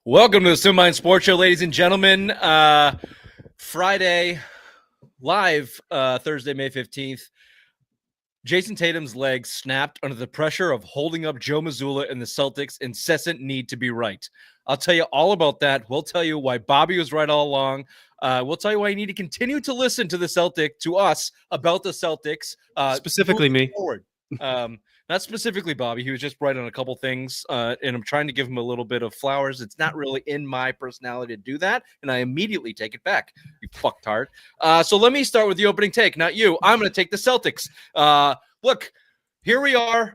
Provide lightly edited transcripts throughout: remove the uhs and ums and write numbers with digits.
Welcome to the Sidelined Sports Show, ladies and gentlemen. Friday, live, Thursday, May 15th. Jason Tatum's leg snapped under the pressure of holding up Joe Mazzulla and the Celtics' incessant need to be right. I'll tell you all about that. We'll tell you why Bobby was right all along. We'll tell you why you need to continue to listen to us about the Celtics. Specifically me. Forward. Not specifically Bobby. He was just right on a couple things, and I'm trying to give him a little bit of flowers. It's not really in my personality to do that, and I immediately take it back, you fucktard. So let me start with the opening take, not you. I'm going to take the Celtics. Look, here we are.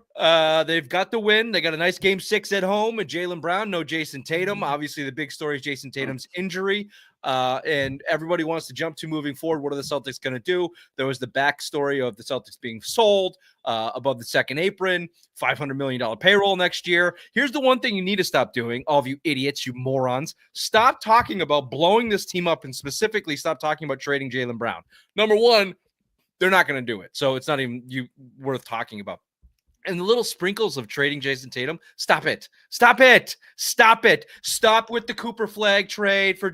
They've got the win. They got a nice game 6 at home with Jaylen Brown. No Jason Tatum. Obviously, the big story is Jason Tatum's injury. And everybody wants to jump to moving forward. What are the Celtics going to do? There was the backstory of the Celtics being sold above the second apron, $500 million payroll next year. Here's the one thing you need to stop doing, all of you idiots, you morons. Stop talking about blowing this team up, and specifically stop talking about trading Jaylen Brown. Number one, they're not going to do it. So it's not even worth talking about. And the little sprinkles of trading Jason Tatum, stop it. Stop it. Stop it. Stop with the Cooper Flag trade for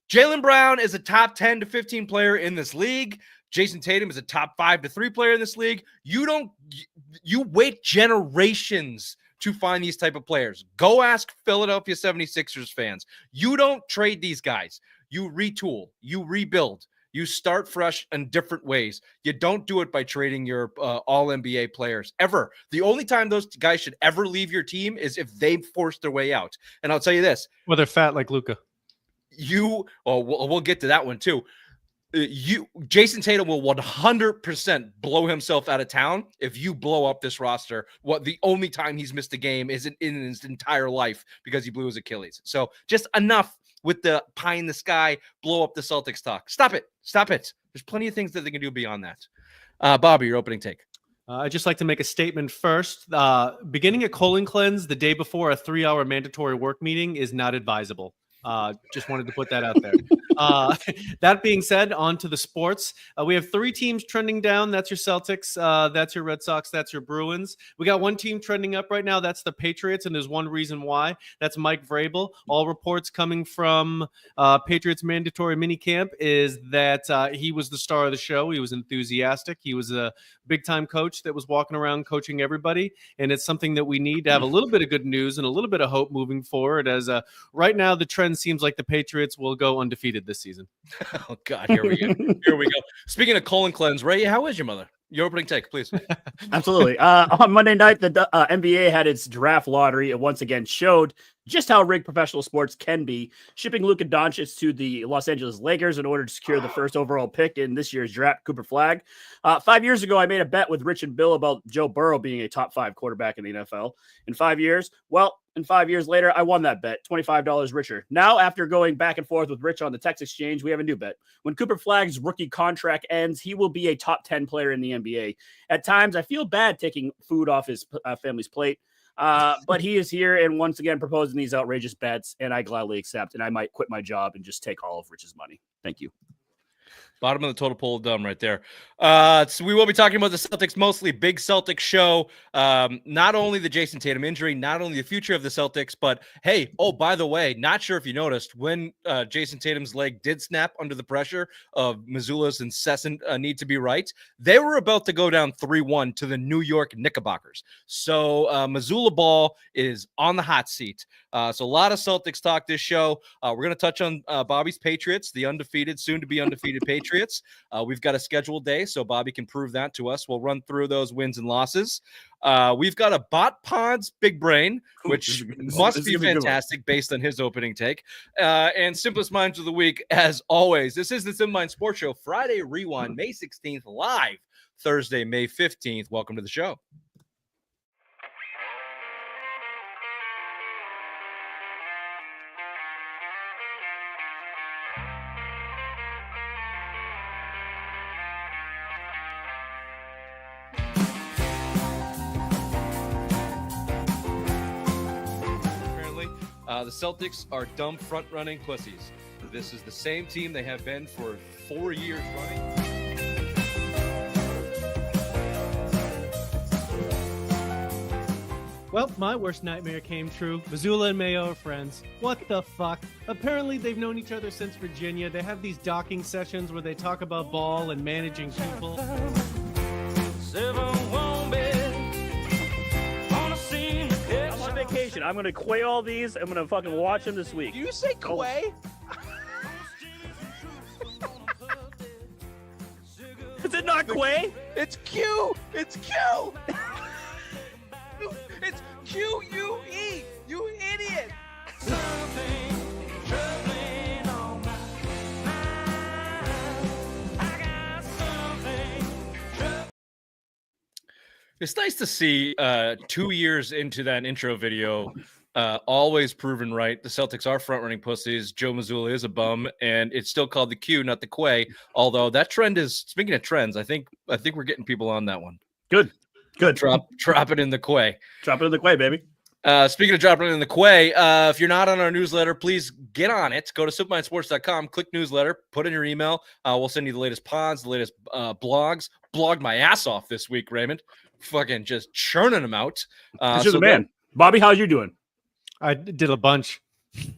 Jaylen Brown is a top 10 to 15 player in this league. Jason Tatum is a top 5 to 3 player in this league. You wait generations to find these type of players. Go ask Philadelphia 76ers fans. You don't trade these guys. You retool. You rebuild. You start fresh in different ways. You don't do it by trading your all-NBA players, ever. The only time those guys should ever leave your team is if they force their way out. And I'll tell you this. Well, they're fat like Luka. We'll get to that one too. Jason Tatum will 100% blow himself out of town if you blow up this roster. The only time he's missed a game is in his entire life because he blew his Achilles. So just enough with the pie in the sky, blow up the Celtics talk. Stop it. Stop it. There's plenty of things that they can do beyond that. Bobby, your opening take. I'd just like to make a statement first. Beginning a colon cleanse the day before a 3-hour mandatory work meeting is not advisable. Just wanted to put that out there. That being said, on to the sports. We have 3 teams trending down. That's your Celtics. That's your Red Sox. That's your Bruins. We got one team trending up right now. That's the Patriots, and there's one reason why. That's Mike Vrabel. All reports coming from Patriots mandatory minicamp is that he was the star of the show. He was enthusiastic. He was a big-time coach that was walking around coaching everybody, and it's something that we need to have a little bit of good news and a little bit of hope moving forward, as right now the trend seems like the Patriots will go undefeated this season. Oh, God, here we go. Here we go. Speaking of colon cleanse, Ray, how is your mother? Your opening take, please. Absolutely. On Monday night, the NBA had its draft lottery. It once again showed just how rigged professional sports can be, shipping Luka Doncic to the Los Angeles Lakers in order to secure the first overall pick in this year's draft, Cooper Flag. 5 years ago, I made a bet with Rich and Bill about Joe Burrow being a top 5 quarterback in the NFL. In 5 years, and 5 years later, I won that bet, $25 richer. Now, after going back and forth with Rich on the text exchange, we have a new bet. When Cooper Flag's rookie contract ends, he will be a top 10 player in the NBA. At times, I feel bad taking food off his family's plate, but he is here and once again proposing these outrageous bets, and I gladly accept, and I might quit my job and just take all of Rich's money. Thank you. Bottom of the total poll dumb right there. So we will be talking about the Celtics mostly. Big Celtics show. Not only the Jason Tatum injury, not only the future of the Celtics, but hey, by the way, not sure if you noticed when Jason Tatum's leg did snap under the pressure of Mazzulla's incessant need to be right. They were about to go down 3-1 to the New York Knickerbockers. So Mazzulla ball is on the hot seat. So a lot of Celtics talk this show. We're going to touch on Bobby's Patriots, the undefeated, soon to be undefeated Patriots. We've got a scheduled day, so Bobby can prove that to us. We'll run through those wins and losses. We've got a BOTPOD's Big Brain, which must be fantastic based on his opening take. And Simplest Minds of the Week, as always. This is the Sidelined Sports Show, Friday Rewind, May 16th, live Thursday, May 15th. Welcome to the show. The Celtics are dumb front-running pussies. This is the same team they have been for 4 years running. Well, my worst nightmare came true. Mazzulla and Mayo are friends. What the fuck? Apparently, they've known each other since Virginia. They have these docking sessions where they talk about ball and managing people. I'm on vacation. I'm gonna quay all these. I'm gonna fucking watch them this week. Do you say quay? Is it not quay? It's Q. It's Q. It's Q-U-E. You idiot. It's nice to see 2 years into that intro video, always proven right. The Celtics are front-running pussies. Joe Mazzulla is a bum, and it's still called the Q, not the Quay. Although that trend is, speaking of trends, I think we're getting people on that one. Good. Drop it in the Quay. Drop it in the quay, baby. Speaking of dropping it in the Quay, if you're not on our newsletter, please get on it. Go to supermindsports.com, click newsletter, put in your email. We'll send you the latest pods, the latest blogs. Blogged my ass off this week, Raymond. Fucking just churning them out. This is a man. Bobby, how you doing? I did a bunch.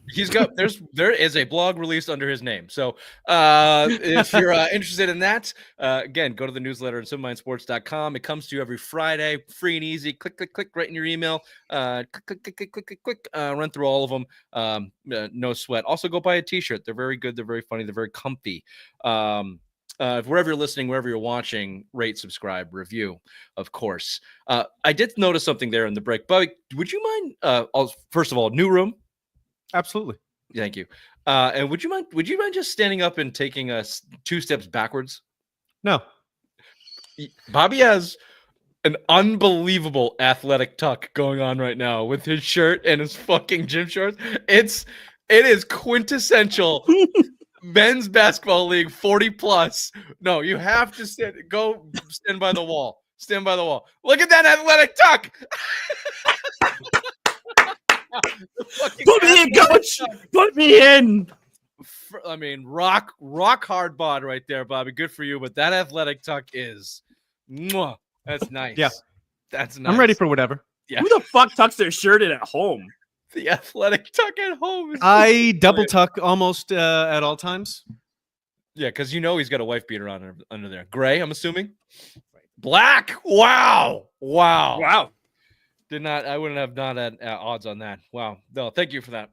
He's got there is a blog released under his name. So if you're interested in that, again, go to the newsletter at supermindsports.com. It comes to you every Friday, free and easy. Click right in your email. Click. Run through all of them. No sweat. Also, go buy a t-shirt. They're very good. They're very funny. They're very comfy. Wherever you're listening, wherever you're watching, rate, subscribe, review, of course. I did notice something there in the break. Bobby, would you mind? First of all, new room. Absolutely. Thank you. And would you mind just standing up and taking us 2 steps backwards? No. Bobby has an unbelievable athletic tuck going on right now with his shirt and his fucking gym shorts. It is quintessential men's basketball league 40 plus. No, you have to stand by the wall. Stand by the wall. Look at that athletic tuck. Put me in, coach. Put me in. I mean, rock hard bod right there, Bobby. Good for you. But that athletic tuck is, that's nice. Yeah, that's nice. I'm ready for whatever. Yeah. Who the fuck tucks their shirt in at home? The athletic tuck at home. I double tuck almost at all times. Yeah, because he's got a wife beater on under there. Gray, I'm assuming. Black. Wow. I wouldn't have not had odds on that. Wow. No, thank you for that.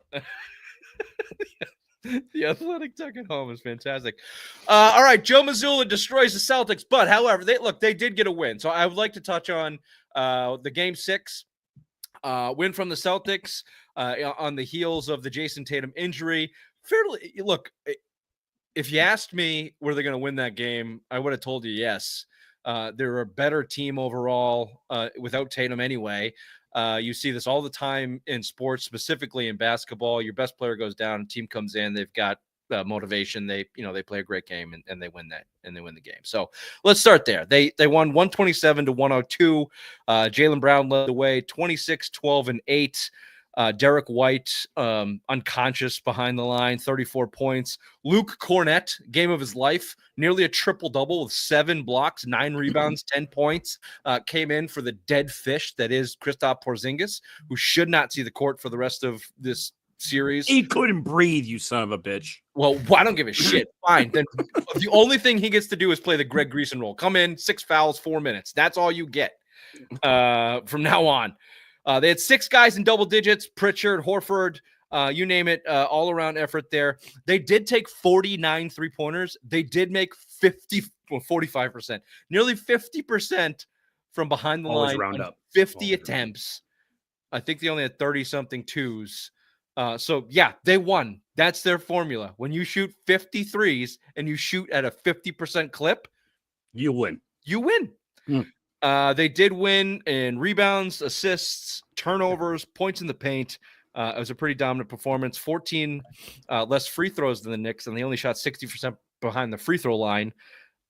The athletic tuck at home is fantastic. All right, Joe Mazzulla destroys the Celtics, but however, they did get a win. So I would like to touch on the Game 6 win from the Celtics on the heels of the Jason Tatum injury. Look, if you asked me were they going to win that game, I would have told you yes. They're a better team overall without Tatum anyway. You see this all the time in sports, specifically in basketball. Your best player goes down, a team comes in, they've got motivation. They play a great game and they win the game. So let's start there. They won 127-102. Jaylen Brown led the way, 26, 12, and 8. Derek White, unconscious behind the line, 34 points. Luke Cornett, game of his life, nearly a triple-double with 7 blocks, 9 rebounds, 10 points. Came in for the dead fish that is Kristaps Porzingis, who should not see the court for the rest of this series. He couldn't breathe, you son of a bitch. Well, I don't give a shit. Fine. Then the only thing he gets to do is play the Greg Greason role. Come in, 6 fouls, 4 minutes. That's all you get from now on. They had 6 guys in double digits, Pritchard, Horford, you name it, all-around effort there. They did take 49 three-pointers. They did make 45%, nearly 50% from behind the line, round up. 50 attempts. I think they only had 30-something twos. So, yeah, they won. That's their formula. When you shoot 53s and you shoot at a 50% clip, you win. You win. They did win in rebounds, assists, turnovers, points in the paint. It was a pretty dominant performance. 14 less free throws than the Knicks, and they only shot 60% behind the free throw line.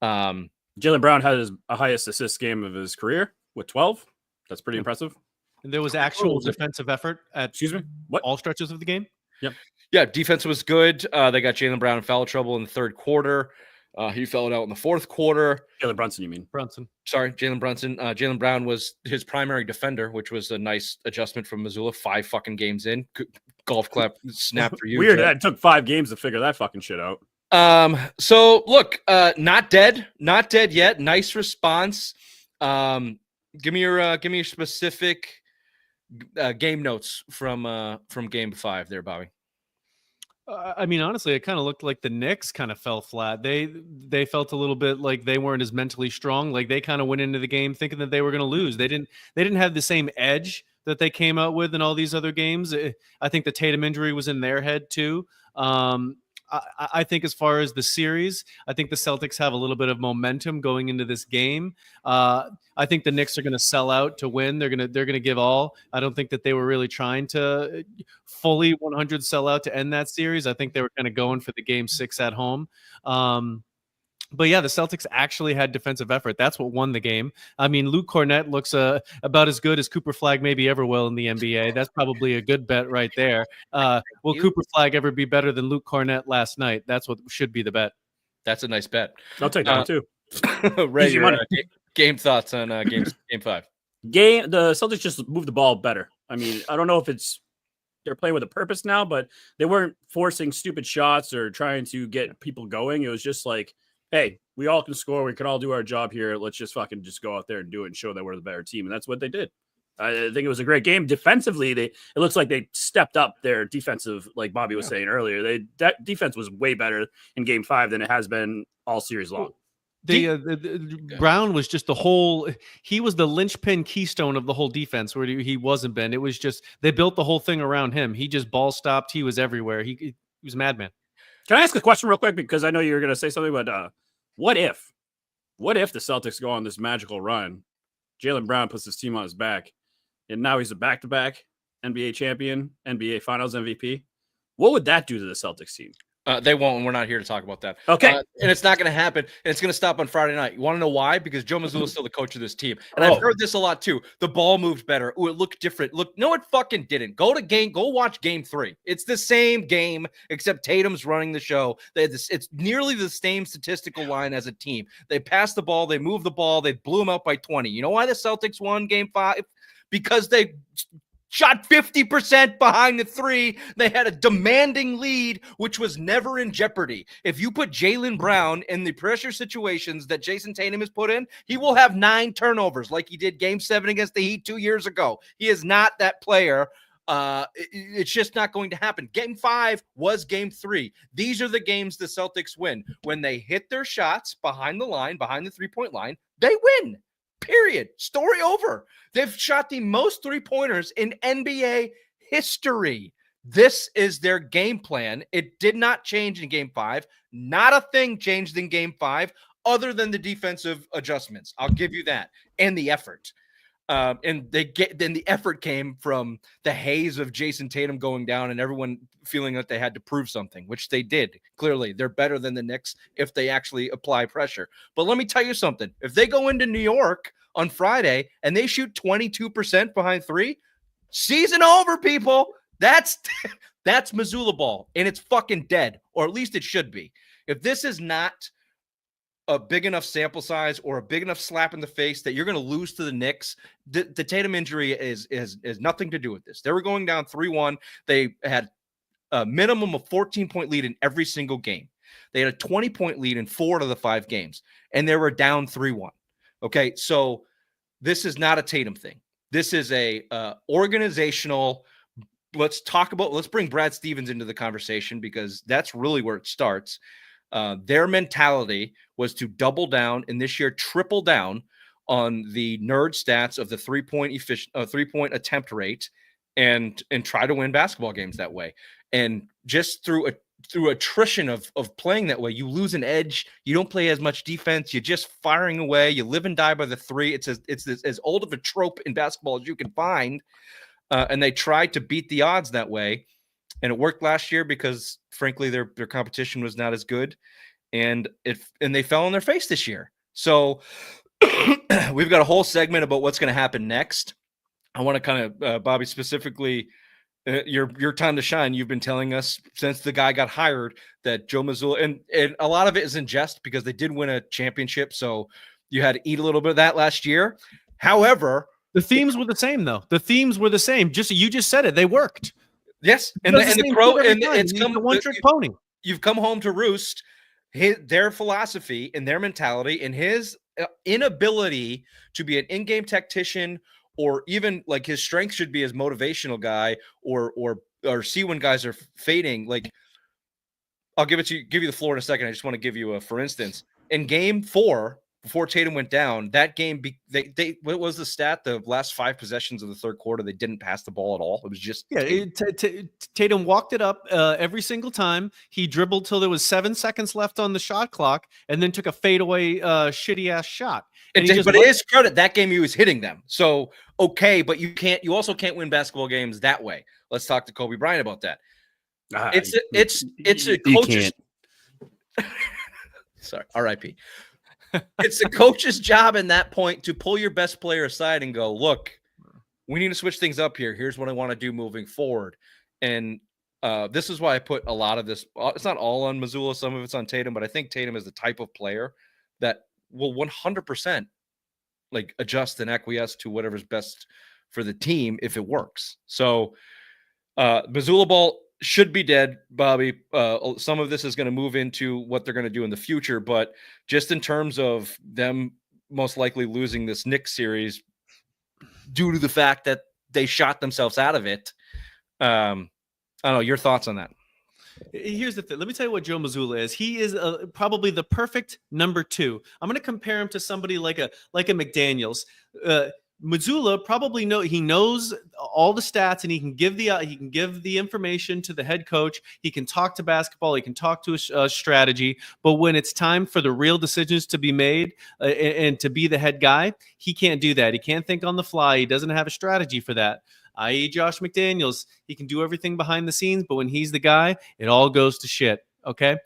Jaylen Brown had his highest assist game of his career with 12. That's pretty impressive. And there was actual defensive effort at all stretches of the game. Yep. Yeah, defense was good. They got Jaylen Brown in foul trouble in the third quarter. He fell out in the fourth quarter. Jalen Brunson, you mean? Brunson. Sorry, Jalen Brunson. Jalen Brown was his primary defender, which was a nice adjustment from Mazzulla. 5 fucking games in. Golf clap snap for you. Weird. Joe. That took 5 games to figure that fucking shit out. So look, not dead yet. Nice response. Give me your specific game notes from game 5 there, Bobby. I mean, honestly, it kind of looked like the Knicks kind of fell flat. They felt a little bit like they weren't as mentally strong. Like they kind of went into the game thinking that they were going to lose. They didn't have the same edge that they came out with in all these other games. I think the Tatum injury was in their head too. I think as far as the series, I think the Celtics have a little bit of momentum going into this game. I think the Knicks are going to sell out to win. They're going to give all. I don't think that they were really trying to fully 100 sell out to end that series. I think they were kind of going for the game 6 at home. But yeah, the Celtics actually had defensive effort. That's what won the game. I mean, Luke Cornett looks about as good as Cooper Flagg maybe ever will in the NBA. That's probably a good bet right there. Will Cooper Flagg ever be better than Luke Cornett last night? That's what should be the bet. That's a nice bet. I'll take that one too. Ray, Easy your, money. game thoughts on game 5. The Celtics just moved the ball better. I mean, I don't know if they're playing with a purpose now, but they weren't forcing stupid shots or trying to get people going. It was just like, hey, we all can score. We can all do our job here. Let's just fucking just go out there and do it and show that we're the better team. And that's what they did. I think it was a great game. Defensively, it looks like they stepped up their defensive, like Bobby was saying earlier. That defense was way better in game 5 than it has been all series long. Brown was just he was the linchpin keystone of the whole defense where he wasn't been. It was just, they built the whole thing around him. He just ball stopped. He was everywhere. He was a madman. Can I ask a question real quick? Because I know you're going to say something, but what if the Celtics go on this magical run? Jalen Brown puts his team on his back, and now he's a back-to-back NBA champion, NBA Finals MVP. What would that do to the Celtics team? They won't, and we're not here to talk about that. Okay. And it's not going to happen, and it's going to stop on Friday night. You want to know why? Because Joe Mazzulla is still the coach of this team. And I've heard this a lot, too. The ball moved better. Ooh, it looked different. No, it fucking didn't. Go watch game 3. It's the same game, except Tatum's running the show. It's nearly the same statistical line as a team. They passed the ball. They moved the ball. They blew them out by 20. You know why the Celtics won game 5? Because they shot 50% behind the 3. They had a demanding lead, which was never in jeopardy. If you put Jaylen Brown in the pressure situations that Jason Tatum has put in, he will have 9 turnovers like he did game 7 against the Heat 2 years ago. He is not that player. It's just not going to happen. Game 5 was game 3. These are the games the Celtics win. When they hit their shots behind the line, behind the 3-point line, they win. Period. Story over. They've shot the most 3-pointers in NBA history. This is their game plan. It did not change in game 5. Not a thing changed in game 5 other than the defensive adjustments. I'll give you that. And the effort. Then the effort came from the haze of Jason Tatum going down and everyone feeling that they had to prove something, which they did. Clearly, they're better than the Knicks if they actually apply pressure. But let me tell you something. If they go into New York on Friday and they shoot 22% behind 3, season over, people. That's Mazzulla ball, and it's fucking dead, or at least it should be. If this is not a big enough sample size or a big enough slap in the face that you're going to lose to the Knicks, the Tatum injury is nothing to do with this. They were going down 3-1. They had a minimum of 14-point lead in every single game. They had a 20-point lead in 4 out of the 5 games, and they were down 3-1. Okay, so this is not a Tatum thing. This is a organizational. Let's bring Brad Stevens into the conversation because that's really where it starts. Their mentality was to double down and this year triple down on the nerd stats of the 3-point attempt rate and try to win basketball games that way. And just through attrition of playing that way, you lose an edge. You don't play as much defense. You're just firing away. You live and die by the 3. It's as old of a trope in basketball as you can find. And they tried to beat the odds that way. And it worked last year because, frankly, their competition was not as good, and they fell on their face this year. So we've got a whole segment about what's going to happen next. I want to kind of, Bobby, specifically your time to shine. You've been telling us since the guy got hired that Joe Mazzulla, and a lot of it is in jest because they did win a championship, so you had to eat a little bit of that last year. However, The themes were the same, though. The themes were the same. You just said it. They worked. yes, and Does the same crow, shit every and time. it's He's come a one-trick pony. you've come home to roost. Their philosophy and their mentality and his inability to be an in-game tactician, or even like his strength should be as motivational guy, or see when guys are fading. Like, I'll give you the floor in a second. I just want to give you a, for instance, in game 4, before Tatum went down, that game, they what was the stat? The last 5 possessions of the third quarter, they didn't pass the ball at all. It was just Tatum walked it up every single time. He dribbled till there was 7 seconds left on the shot clock, and then took a fadeaway shitty ass shot. But it is credit that game he was hitting them. So okay, but you also can't win basketball games that way. Let's talk to Kobe Bryant about that. It's a coach's. Sorry, R.I.P. It's the coach's job in that point to pull your best player aside and go, look, we need to switch things up here. Here's what I want to do moving forward. And this is why I put a lot of this. It's not all on Mazzulla. Some of it's on Tatum, but I think Tatum is the type of player that will 100% like adjust and acquiesce to whatever's best for the team if it works. So Mazzulla ball should be dead, Bobby. Some of this is going to move into what they're going to do in the future, but just in terms of them most likely losing this Knicks series due to the fact that they shot themselves out of it. I don't know your thoughts on that. Here's the thing. Let me tell you what Joe Mazzulla is. He is probably the perfect number 2. I'm going to compare him to somebody like a McDaniels. Mazzulla probably knows all the stats, and he can give the information to the head coach. He can talk to basketball. He can talk to a strategy. But when it's time for the real decisions to be made and to be the head guy, he can't do that. He can't think on the fly. He doesn't have a strategy for that. I.e. Josh McDaniels, he can do everything behind the scenes, but when he's the guy, it all goes to shit. Okay,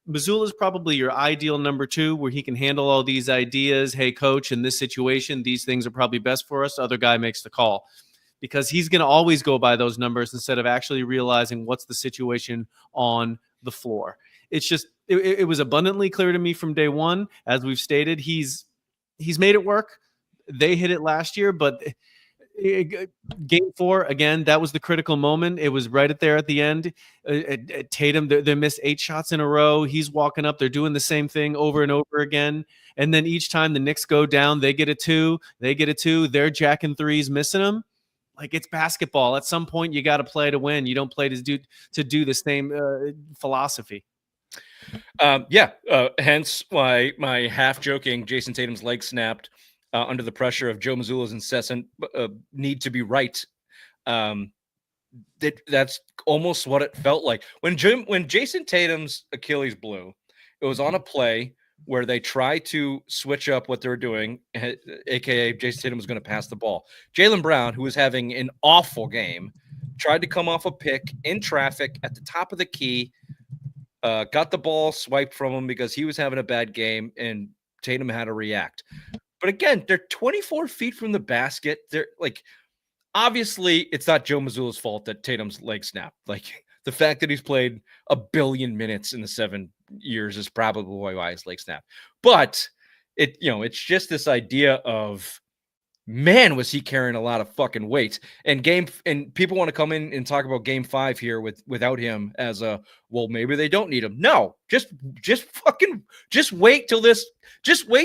Mazzulla is probably your ideal number 2, where he can handle all these ideas. Hey, coach, in this situation, these things are probably best for us. The other guy makes the call, because he's going to always go by those numbers instead of actually realizing what's the situation on the floor. It's just it was abundantly clear to me from day one, as we've stated, he's made it work. They hit it last year, but game 4, again, that was the critical moment. It was right there at the end. Tatum, they missed 8 shots in a row. He's walking up. They're doing the same thing over and over again. And then each time the Knicks go down, they get a 2. They get a 2. They're jacking threes, missing them. Like, it's basketball. At some point, you got to play to win. You don't play to do the same philosophy. Hence why my half-joking Jason Tatum's leg snapped under the pressure of Joe Mazzulla's incessant need to be right. That's almost what it felt like. When Jason Tatum's Achilles blew, it was on a play where they tried to switch up what they were doing, a.k.a. Jason Tatum was going to pass the ball. Jaylen Brown, who was having an awful game, tried to come off a pick in traffic at the top of the key, got the ball swiped from him because he was having a bad game, and Tatum had to react. But again, they're 24 feet from the basket. They're like, obviously, it's not Joe Mazzulla's fault that Tatum's leg snapped. Like, the fact that he's played 1 billion minutes in the 7 years is probably why his leg snapped. But it's just this idea of, man, was he carrying a lot of fucking weight. And people want to come in and talk about game 5 here without him as well, maybe they don't need him. No, just wait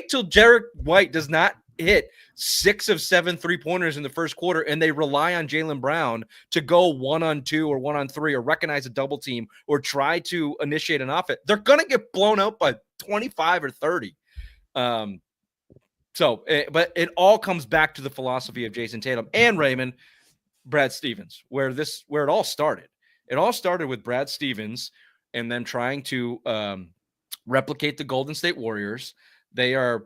till Derek White does not hit 6 of 7 3-pointers in the first quarter, and they rely on Jaylen Brown to go 1-on-2 or 1-on-3 or recognize a double team or try to initiate an offense. They're going to get blown out by 25 or 30. But it all comes back to the philosophy of Jason Tatum and Brad Stevens, where it all started. It all started with Brad Stevens and them trying to replicate the Golden State Warriors. The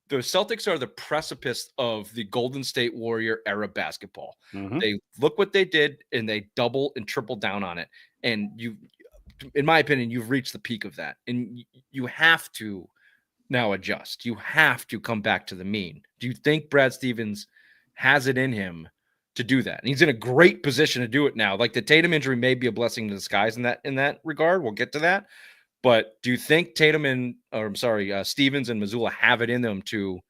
Celtics are the precipice of the Golden State Warrior era basketball. Mm-hmm. They look what they did, and they double and triple down on it. And in my opinion, you've reached the peak of that. And you have to now adjust. You have to come back to the mean. Do you think Brad Stevens has it in him to do that. And he's in a great position to do it now. Like the Tatum injury may be a blessing in disguise in that regard. We'll get to that. But do you think Stevens and Mazzulla have it in them to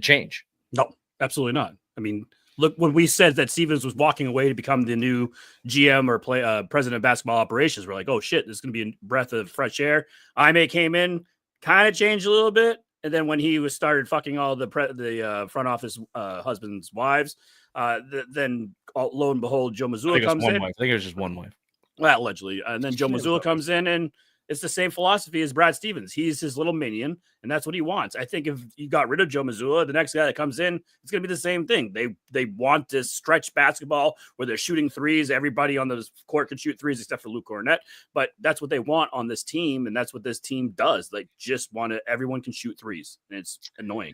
change? No, absolutely not. I mean, look, when we said that Stevens was walking away to become the new GM or president of basketball operations, we're like, oh shit, this is going to be a breath of fresh air. Ime came in, kind of changed a little bit. And then when he started fucking all the front office husbands' wives, then lo and behold, Joe Mazzulla comes in. I think it was just one wife. Well, allegedly. And then Joe Mazzulla comes in, and it's the same philosophy as Brad Stevens. He's his little minion, and that's what he wants. I think if you got rid of Joe Mazzulla, the next guy that comes in, it's going to be the same thing. They want this stretch basketball where they're shooting threes. Everybody on the court can shoot threes except for Luke Cornett, but that's what they want on this team, and that's what this team does. Like, just want to everyone can shoot threes, and it's annoying.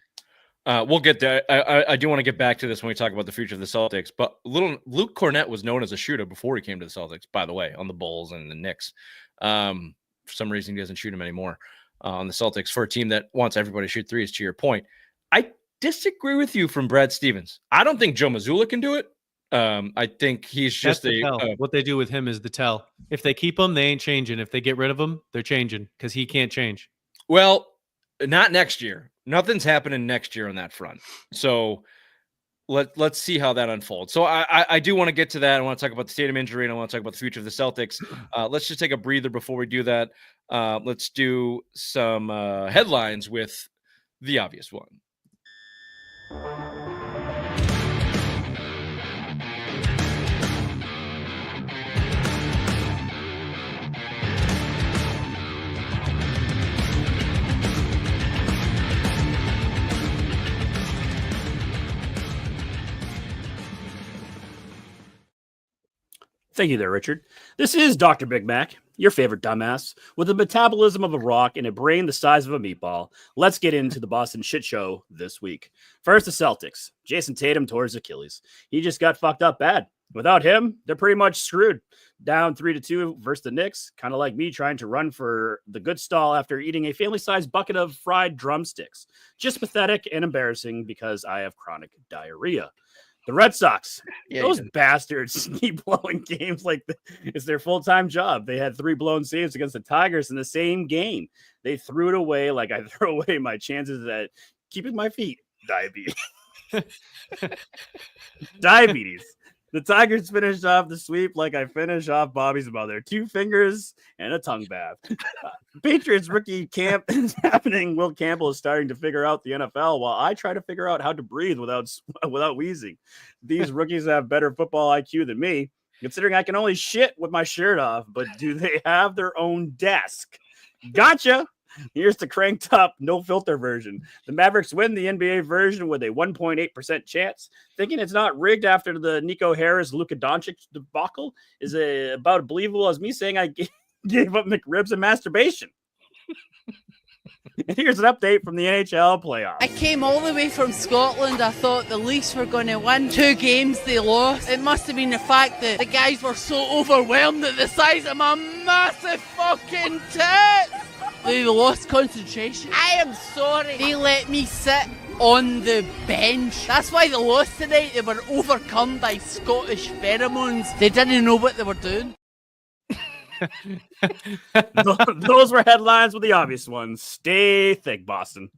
We'll get there. I do want to get back to this when we talk about the future of the Celtics, but Luke Cornett was known as a shooter before he came to the Celtics, by the way, on the Bulls and the Knicks. For some reason, he doesn't shoot him anymore on the Celtics for a team that wants everybody to shoot threes, to your point. I disagree with you from Brad Stevens. I don't think Joe Mazzulla can do it. I think he's just what they do with him is the tell. If they keep him, they ain't changing. If they get rid of him, they're changing because he can't change. Well, not next year. Nothing's happening next year on that front. So let's see how that unfolds. So I do want to get to that. I want to talk about the Tatum injury, and I want to talk about the future of the Celtics. Let's just take a breather before we do that. Let's do some headlines with the obvious one. Thank you there, Richard. This is Dr. Big Mac, your favorite dumbass, with the metabolism of a rock and a brain the size of a meatball. Let's get into the Boston shit show this week. First, the Celtics. Jason Tatum tore his Achilles. He just got fucked up bad. Without him, they're pretty much screwed. Down 3-2 versus the Knicks, kind of like me trying to run for the good stall after eating a family-sized bucket of fried drumsticks. Just pathetic and embarrassing because I have chronic diarrhea. The Red Sox, those bastards keep blowing games like it's their full-time job. They had 3 blown saves against the Tigers in the same game. They threw it away like I throw away my chances at keeping my feet. Diabetes. Diabetes. The Tigers finished off the sweep like I finish off Bobby's mother. 2 fingers and a tongue bath. Patriots rookie camp is happening. Will Campbell is starting to figure out the NFL while I try to figure out how to breathe without wheezing. These rookies have better football IQ than me, considering I can only shit with my shirt off, but do they have their own desk? Gotcha. Here's the cranked up, no filter version. The Mavericks win the NBA version with a 1.8% chance. Thinking it's not rigged after the Nico Harris, Luka Doncic debacle is about as believable as me saying I gave up McRibs and masturbation. And here's an update from the NHL playoffs. I came all the way from Scotland. I thought the Leafs were going to win 2 games. They lost. It must have been the fact that the guys were so overwhelmed at the size of my massive fucking tits. They lost concentration. I am sorry. They let me sit on the bench. That's why they lost tonight. They were overcome by Scottish pheromones. They didn't know what they were doing. Those were headlines with the obvious ones. Stay thick, Boston.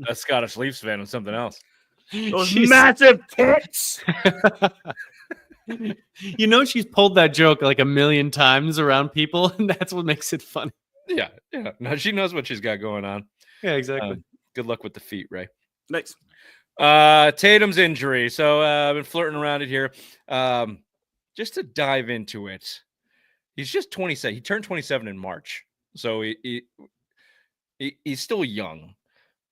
A Scottish Leafs fan was something else. Those massive tits. You know, she's pulled that joke like a million times around people, and that's what makes it funny. Yeah. No, she knows what she's got going on. Yeah, exactly. Good luck with the feet, Ray. Next. Tatum's injury. So I've been flirting around it here. Just to dive into it, he's just 27. He turned 27 in March, so he's still young.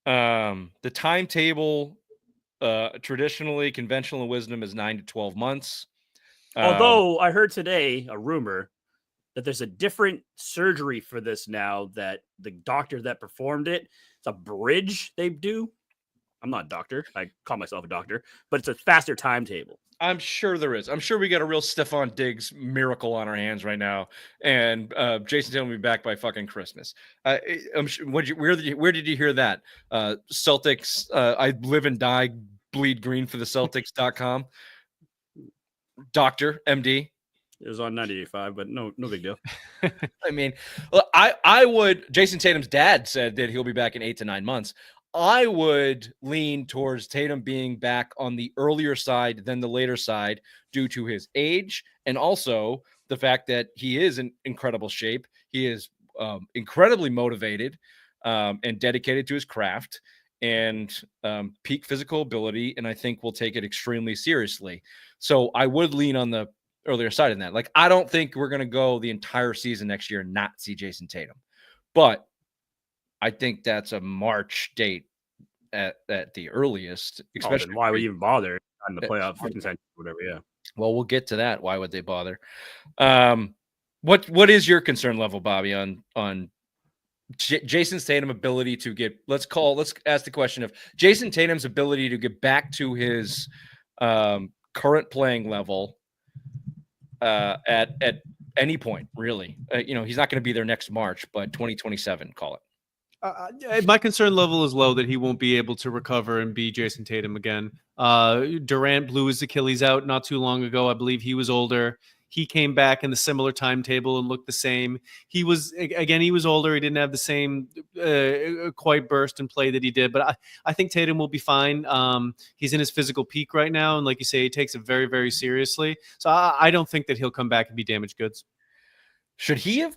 The timetable, traditionally, conventional wisdom is 9 to 12 months. Although I heard today a rumor that there's a different surgery for this now, that the doctor that performed it, it's a bridge they do. I'm not a doctor. I call myself a doctor, but it's a faster timetable. I'm sure there is. I'm sure we got a real Stephon Diggs miracle on our hands right now, and Jason Tatum will be back by fucking Christmas. I'm sure, where did you hear that? Celtics. I live and die, bleed green for the Celtics.com. Doctor, MD. It was on 98.5, but no big deal. I mean, look, I would. Jason Tatum's dad said that he'll be back in 8 to 9 months. I would lean towards Tatum being back on the earlier side than the later side due to his age and also the fact that he is in incredible shape. He is incredibly motivated and dedicated to his craft and peak physical ability, and I think will take it extremely seriously. So I would lean on the earlier side in that. Like, I don't think we're going to go the entire season next year and not see Jason Tatum, but I think that's a March date at the earliest. Especially why would you even bother on the playoff whatever? Yeah. Well, we'll get to that. Why would they bother? What is your concern level, Bobby, on Jason Tatum's ability to get? Let's ask the question of Jason Tatum's ability to get back to his current playing level at any point, really. He's not going to be there next March, but 2027, call it. My concern level is low that he won't be able to recover and be Jason Tatum again. Durant blew his Achilles out not too long ago. I believe he was older. He came back in the similar timetable and looked the same. He was older. He didn't have the same quite burst and play that he did. But I think Tatum will be fine. He's in his physical peak right now. And like you say, he takes it very, very seriously. So I don't think that he'll come back and be damaged goods. Should he have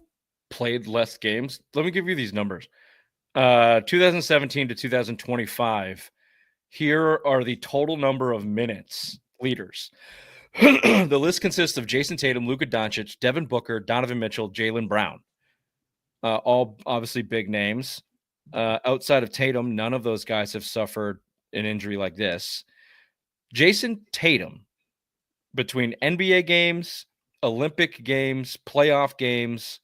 played less games? Let me give you these numbers. 2017 to 2025. Here are the total number of minutes leaders. The list consists of Jason Tatum, Luka Doncic, Devin Booker, Donovan Mitchell, Jaylen Brown. All obviously big names. Outside of Tatum, none of those guys have suffered an injury like this. Jason Tatum, between NBA games, Olympic games, playoff games,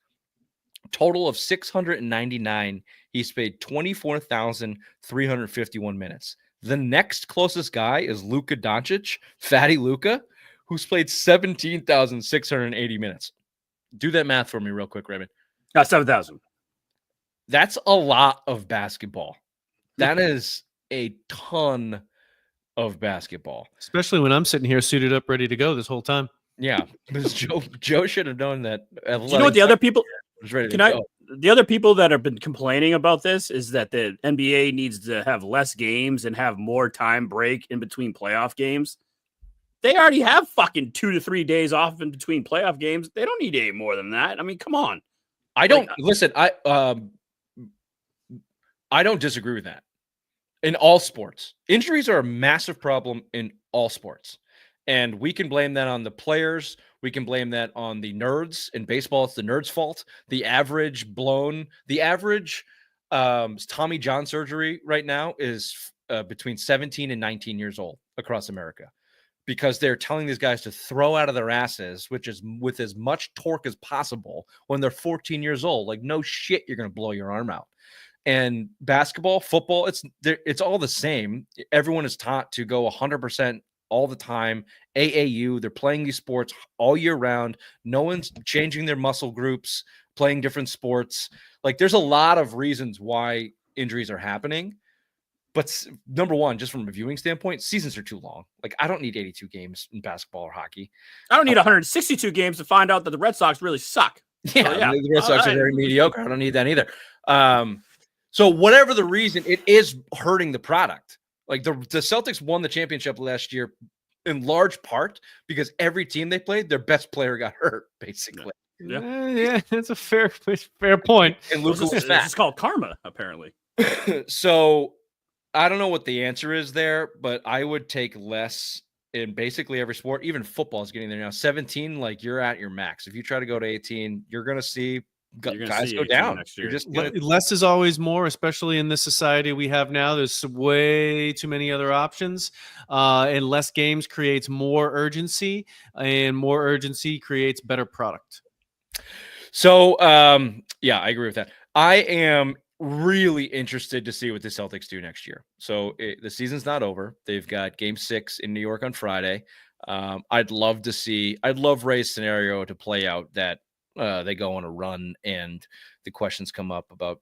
total of 699. He's played 24,351 minutes. The next closest guy is Luka Doncic, Fatty Luka, who's played 17,680 minutes. Do that math for me real quick, Raymond. 7,000. That's a lot of basketball. That is a ton of basketball. Especially when I'm sitting here suited up, ready to go this whole time. Yeah, because Joe should have known that. Do you know what the other people... The other people that have been complaining about this is that the NBA needs to have less games and have more time break in between playoff games. They already have fucking 2 to 3 days off in between playoff games. They don't need any more than that. I mean, come on. I don't listen. I don't disagree with that. In all sports, injuries are a massive problem in all sports, and we can blame that on the players. We can blame that on the nerds. In baseball, it's the nerds' fault. The average Tommy John surgery right now is between 17 and 19 years old across America, because they're telling these guys to throw out of their asses, which is with as much torque as possible when they're 14 years old. Like, no shit, you're going to blow your arm out. And basketball, football, it's all the same. Everyone is taught to go 100% all the time. AAU, they're playing these sports all year round. No one's changing their muscle groups, playing different sports. Like, there's a lot of reasons why injuries are happening. But number one, just from a viewing standpoint, seasons are too long. Like, I don't need 82 games in basketball or hockey. I don't need 162 games to find out that the Red Sox really suck. Yeah, the Red Sox are very mediocre. I don't need that either. So whatever the reason, it is hurting the product. Like, the Celtics won the championship last year in large part because every team they played, their best player got hurt, basically. Yeah, that's a fair point. And Luka was fat. It's called karma, apparently. So I don't know what the answer is there, but I would take less in basically every sport. Even football is getting there now. 17, like, you're at your max. If you try to go to 18, you're going to see guys go down. You're just less is always more, especially in this society we have now. There's way too many other options, and less games creates more urgency, and more urgency creates better product. So, yeah, I agree with that. I am really interested to see what the Celtics do next year. So the season's not over. They've got Game 6 in New York on Friday. I'd love Ray's scenario to play out that they go on a run and the questions come up about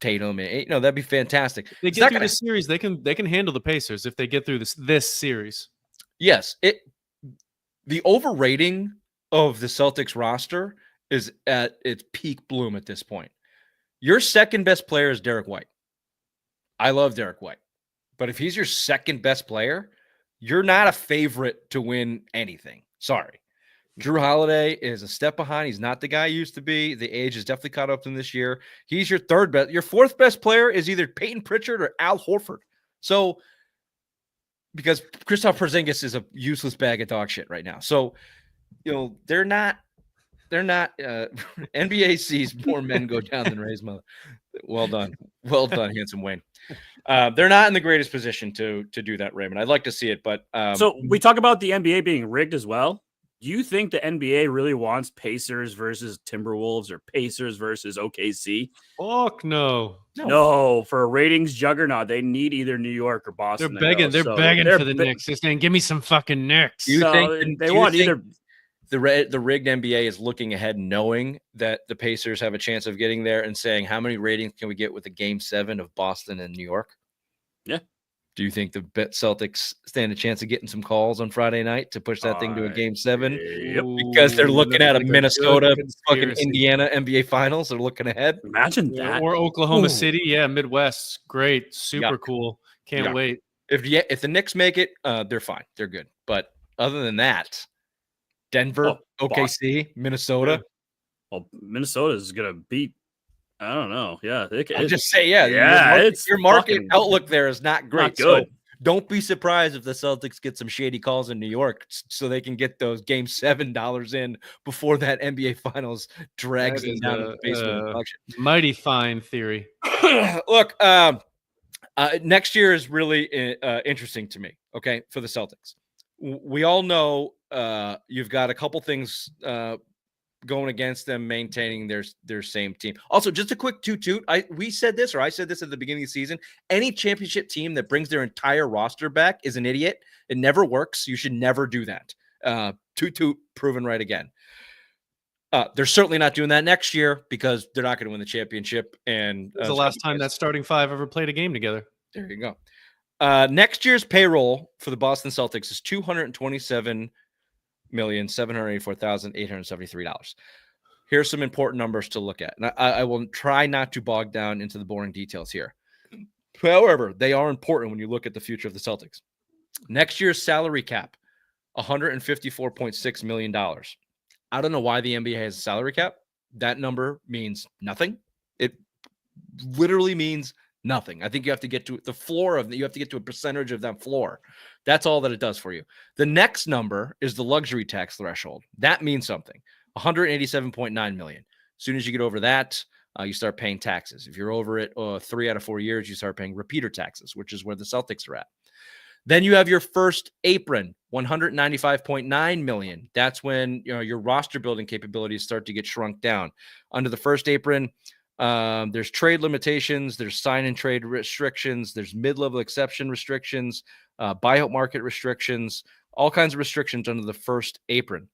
Tatum, and that'd be fantastic. If they get through this series, they can handle the Pacers if they get through this series. Yes, the overrating of the Celtics roster is at its peak bloom at this point. Your second best player is Derek White. I love Derek White, but if he's your second best player, you're not a favorite to win anything. Sorry. Drew Holiday is a step behind. He's not the guy he used to be. The age has definitely caught up to him this year. He's your third best. Your fourth best player is either Peyton Pritchard or Al Horford. So, because Kristaps Porzingis is a useless bag of dog shit right now. So, they're not NBA sees more men go down than Ray's mother. Well done, handsome Wayne. They're not in the greatest position to do that, Raymond. I'd like to see it, but so we talk about the NBA being rigged as well. Do you think the NBA really wants Pacers versus Timberwolves or Pacers versus OKC? Fuck no. No, for a ratings juggenaut, they need either New York or Boston. They're begging for the Knicks. They're saying, give me some fucking Knicks. Do you think the rigged NBA is looking ahead, knowing that the Pacers have a chance of getting there, and saying, how many ratings can we get with a Game 7 of Boston and New York? Yeah. Do you think the Celtics stand a chance of getting some calls on Friday night to push that thing to a Game 7? Yep. Because they're looking at a Minnesota, fucking Indiana NBA Finals. They're looking ahead. Imagine that. Or Oklahoma City. Yeah, Midwest. Great. Super cool. Can't wait. If the Knicks make it, they're fine. They're good. But other than that, Denver, OKC, Minnesota. Well, Minnesota is going to beat. I don't know. Yeah. I'll just say, your market outlook there is not great. Not good. So don't be surprised if the Celtics get some shady calls in New York so they can get those Game 7 dollars in before that NBA Finals drags them down to the basement. Mighty fine theory. Look, next year is really interesting to me, okay, for the Celtics. We all know you've got a couple things going against them maintaining their same team. Also, just a quick toot. I said this at the beginning of the season. Any championship team that brings their entire roster back is an idiot. It never works. You should never do that. Toot, proven right again. They're certainly not doing that next year because they're not going to win the championship. And it's the last time that starting five ever played a game together. There you go. Next year's payroll for the Boston Celtics is $227,784,873. Here's some important numbers to look at. And I will try not to bog down into the boring details here. However, they are important when you look at the future of the Celtics. Next year's salary cap, $154.6 million. I don't know why the NBA has a salary cap. That number means nothing. It literally means nothing. I think you have to get to the floor of you have to get to a percentage of that floor. That's all that it does for you. The next number is the luxury tax threshold. That means something. $187.9 million. As soon as you get over that, you start paying taxes. If you're over it 3 out of 4 years, you start paying repeater taxes, which is where the Celtics are at. Then you have your first apron, $195.9 million. That's when your roster building capabilities start to get shrunk down. Under the first apron, there's trade limitations, there's sign and trade restrictions, there's mid-level exception restrictions, buyout market restrictions, all kinds of restrictions under the first apron.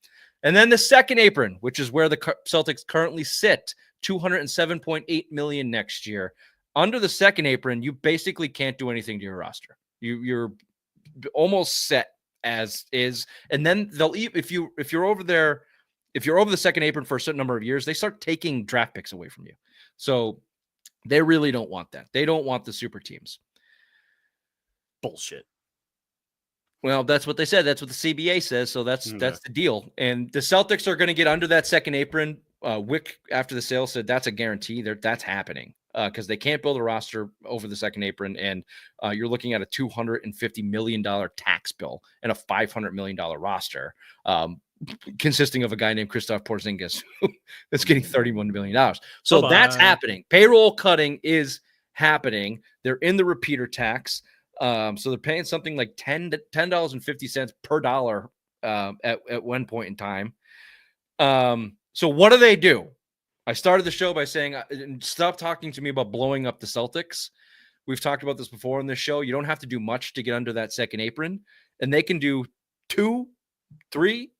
And then the second apron, which is where the Celtics currently sit, $207.8 million next year. Under the second apron, you basically can't do anything to your roster. You're almost set as is. And then they'll if you're over there, if you're over the second apron for a certain number of years, they start taking draft picks away from you. So they really don't want that. They don't want the super teams. Bullshit. Well, that's what they said. That's what the CBA says. So that's the deal. And the Celtics are going to get under that second apron. Wick, after the sale, said that's a guarantee. That's happening because they can't build a roster over the second apron. And you're looking at a $250 million tax bill and a $500 million roster. Consisting of a guy named Kristaps Porzingis that's getting $31 million. So that's happening. Payroll cutting is happening. They're in the repeater tax. So they're paying something like $10.50 per dollar at one point in time. So what do? I started the show by saying, stop talking to me about blowing up the Celtics. We've talked about this before on this show. You don't have to do much to get under that second apron, and they can do 2, 3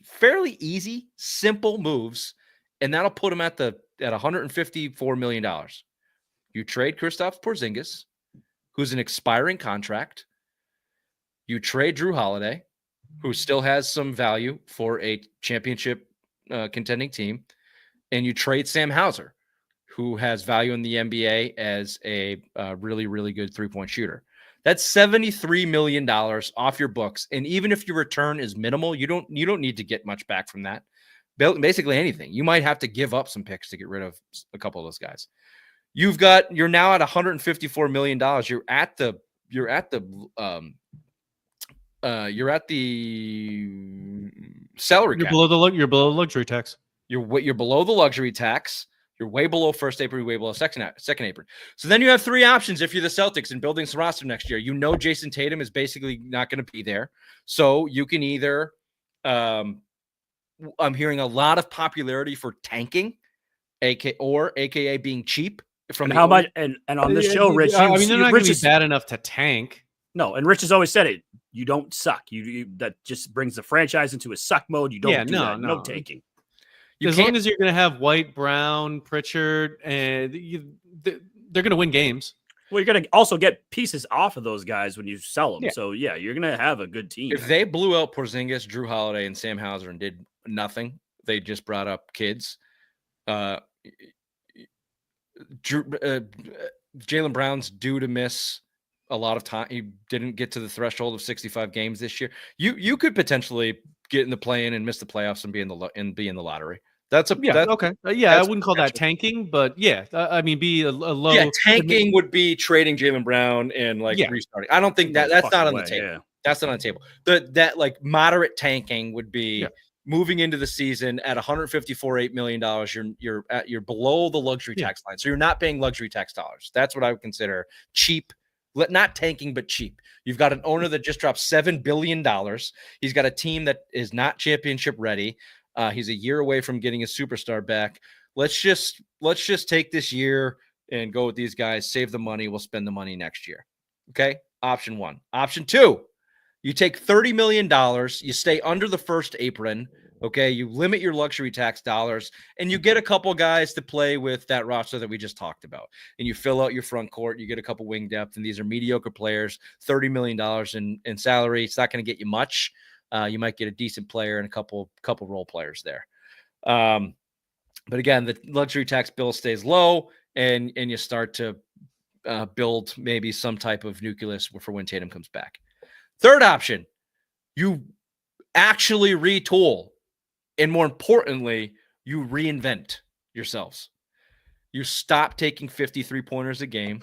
fairly easy, simple moves, and that'll put them at $154 million. You trade Kristaps Porzingis, who's an expiring contract. You trade Drew Holiday, who still has some value for a championship contending team, and you trade Sam Hauser, who has value in the NBA as a really, really good three-point shooter. That's $73 million off your books, and even if your return is minimal, you don't need to get much back from that. Basically anything. You might have to give up some picks to get rid of a couple of those guys. You're now at $154 million. You're at the salary cap. You're below the luxury tax. You're below the luxury tax. You're way below first apron, way below second apron. So then you have 3 options if you're the Celtics and building some roster next year. Jason Tatum is basically not going to be there. So you can either I'm hearing a lot of popularity for tanking, aka being cheap. From how much and on this show, Rich, they're not going to be bad enough to tank. No, and Rich has always said it. You don't suck. You that just brings the franchise into a suck mode. You don't no tanking. As long as you're going to have White, Brown, Pritchard, and they're going to win games. Well, you're going to also get pieces off of those guys when you sell them. Yeah. So, yeah, you're going to have a good team. If they blew out Porzingis, Drew Holiday, and Sam Hauser and did nothing, they just brought up kids. Jaylen Brown's due to miss a lot of time. He didn't get to the threshold of 65 games this year. You could potentially get in the play-in and miss the playoffs and be in the lottery. That's okay. I wouldn't call that tanking, but I mean, be a low. Yeah, tanking would be trading Jaylen Brown and restarting. I don't think that's not on the table. Yeah. That's not on the table. That like moderate tanking would be moving into the season at $154.8 million. You're below the luxury tax line, so you're not paying luxury tax dollars. That's what I would consider cheap. Not tanking, but cheap. You've got an owner that just dropped $7 billion. He's got a team that is not championship ready. He's a year away from getting a superstar back. Let's just take this year and go with these guys, save the money. We'll spend the money next year. Okay. Option 1. Option 2, you take $30 million. You stay under the first apron. Okay. You limit your luxury tax dollars and you get a couple guys to play with that roster that we just talked about. And you fill out your front court. You get a couple wing depth, and these are mediocre players. $30 million in salary. It's not going to get you much. You might get a decent player and a couple role players there. But again, the luxury tax bill stays low, and you start to build maybe some type of nucleus for when Tatum comes back. Third option, you actually retool, and more importantly, you reinvent yourselves. You stop taking 53 pointers a game.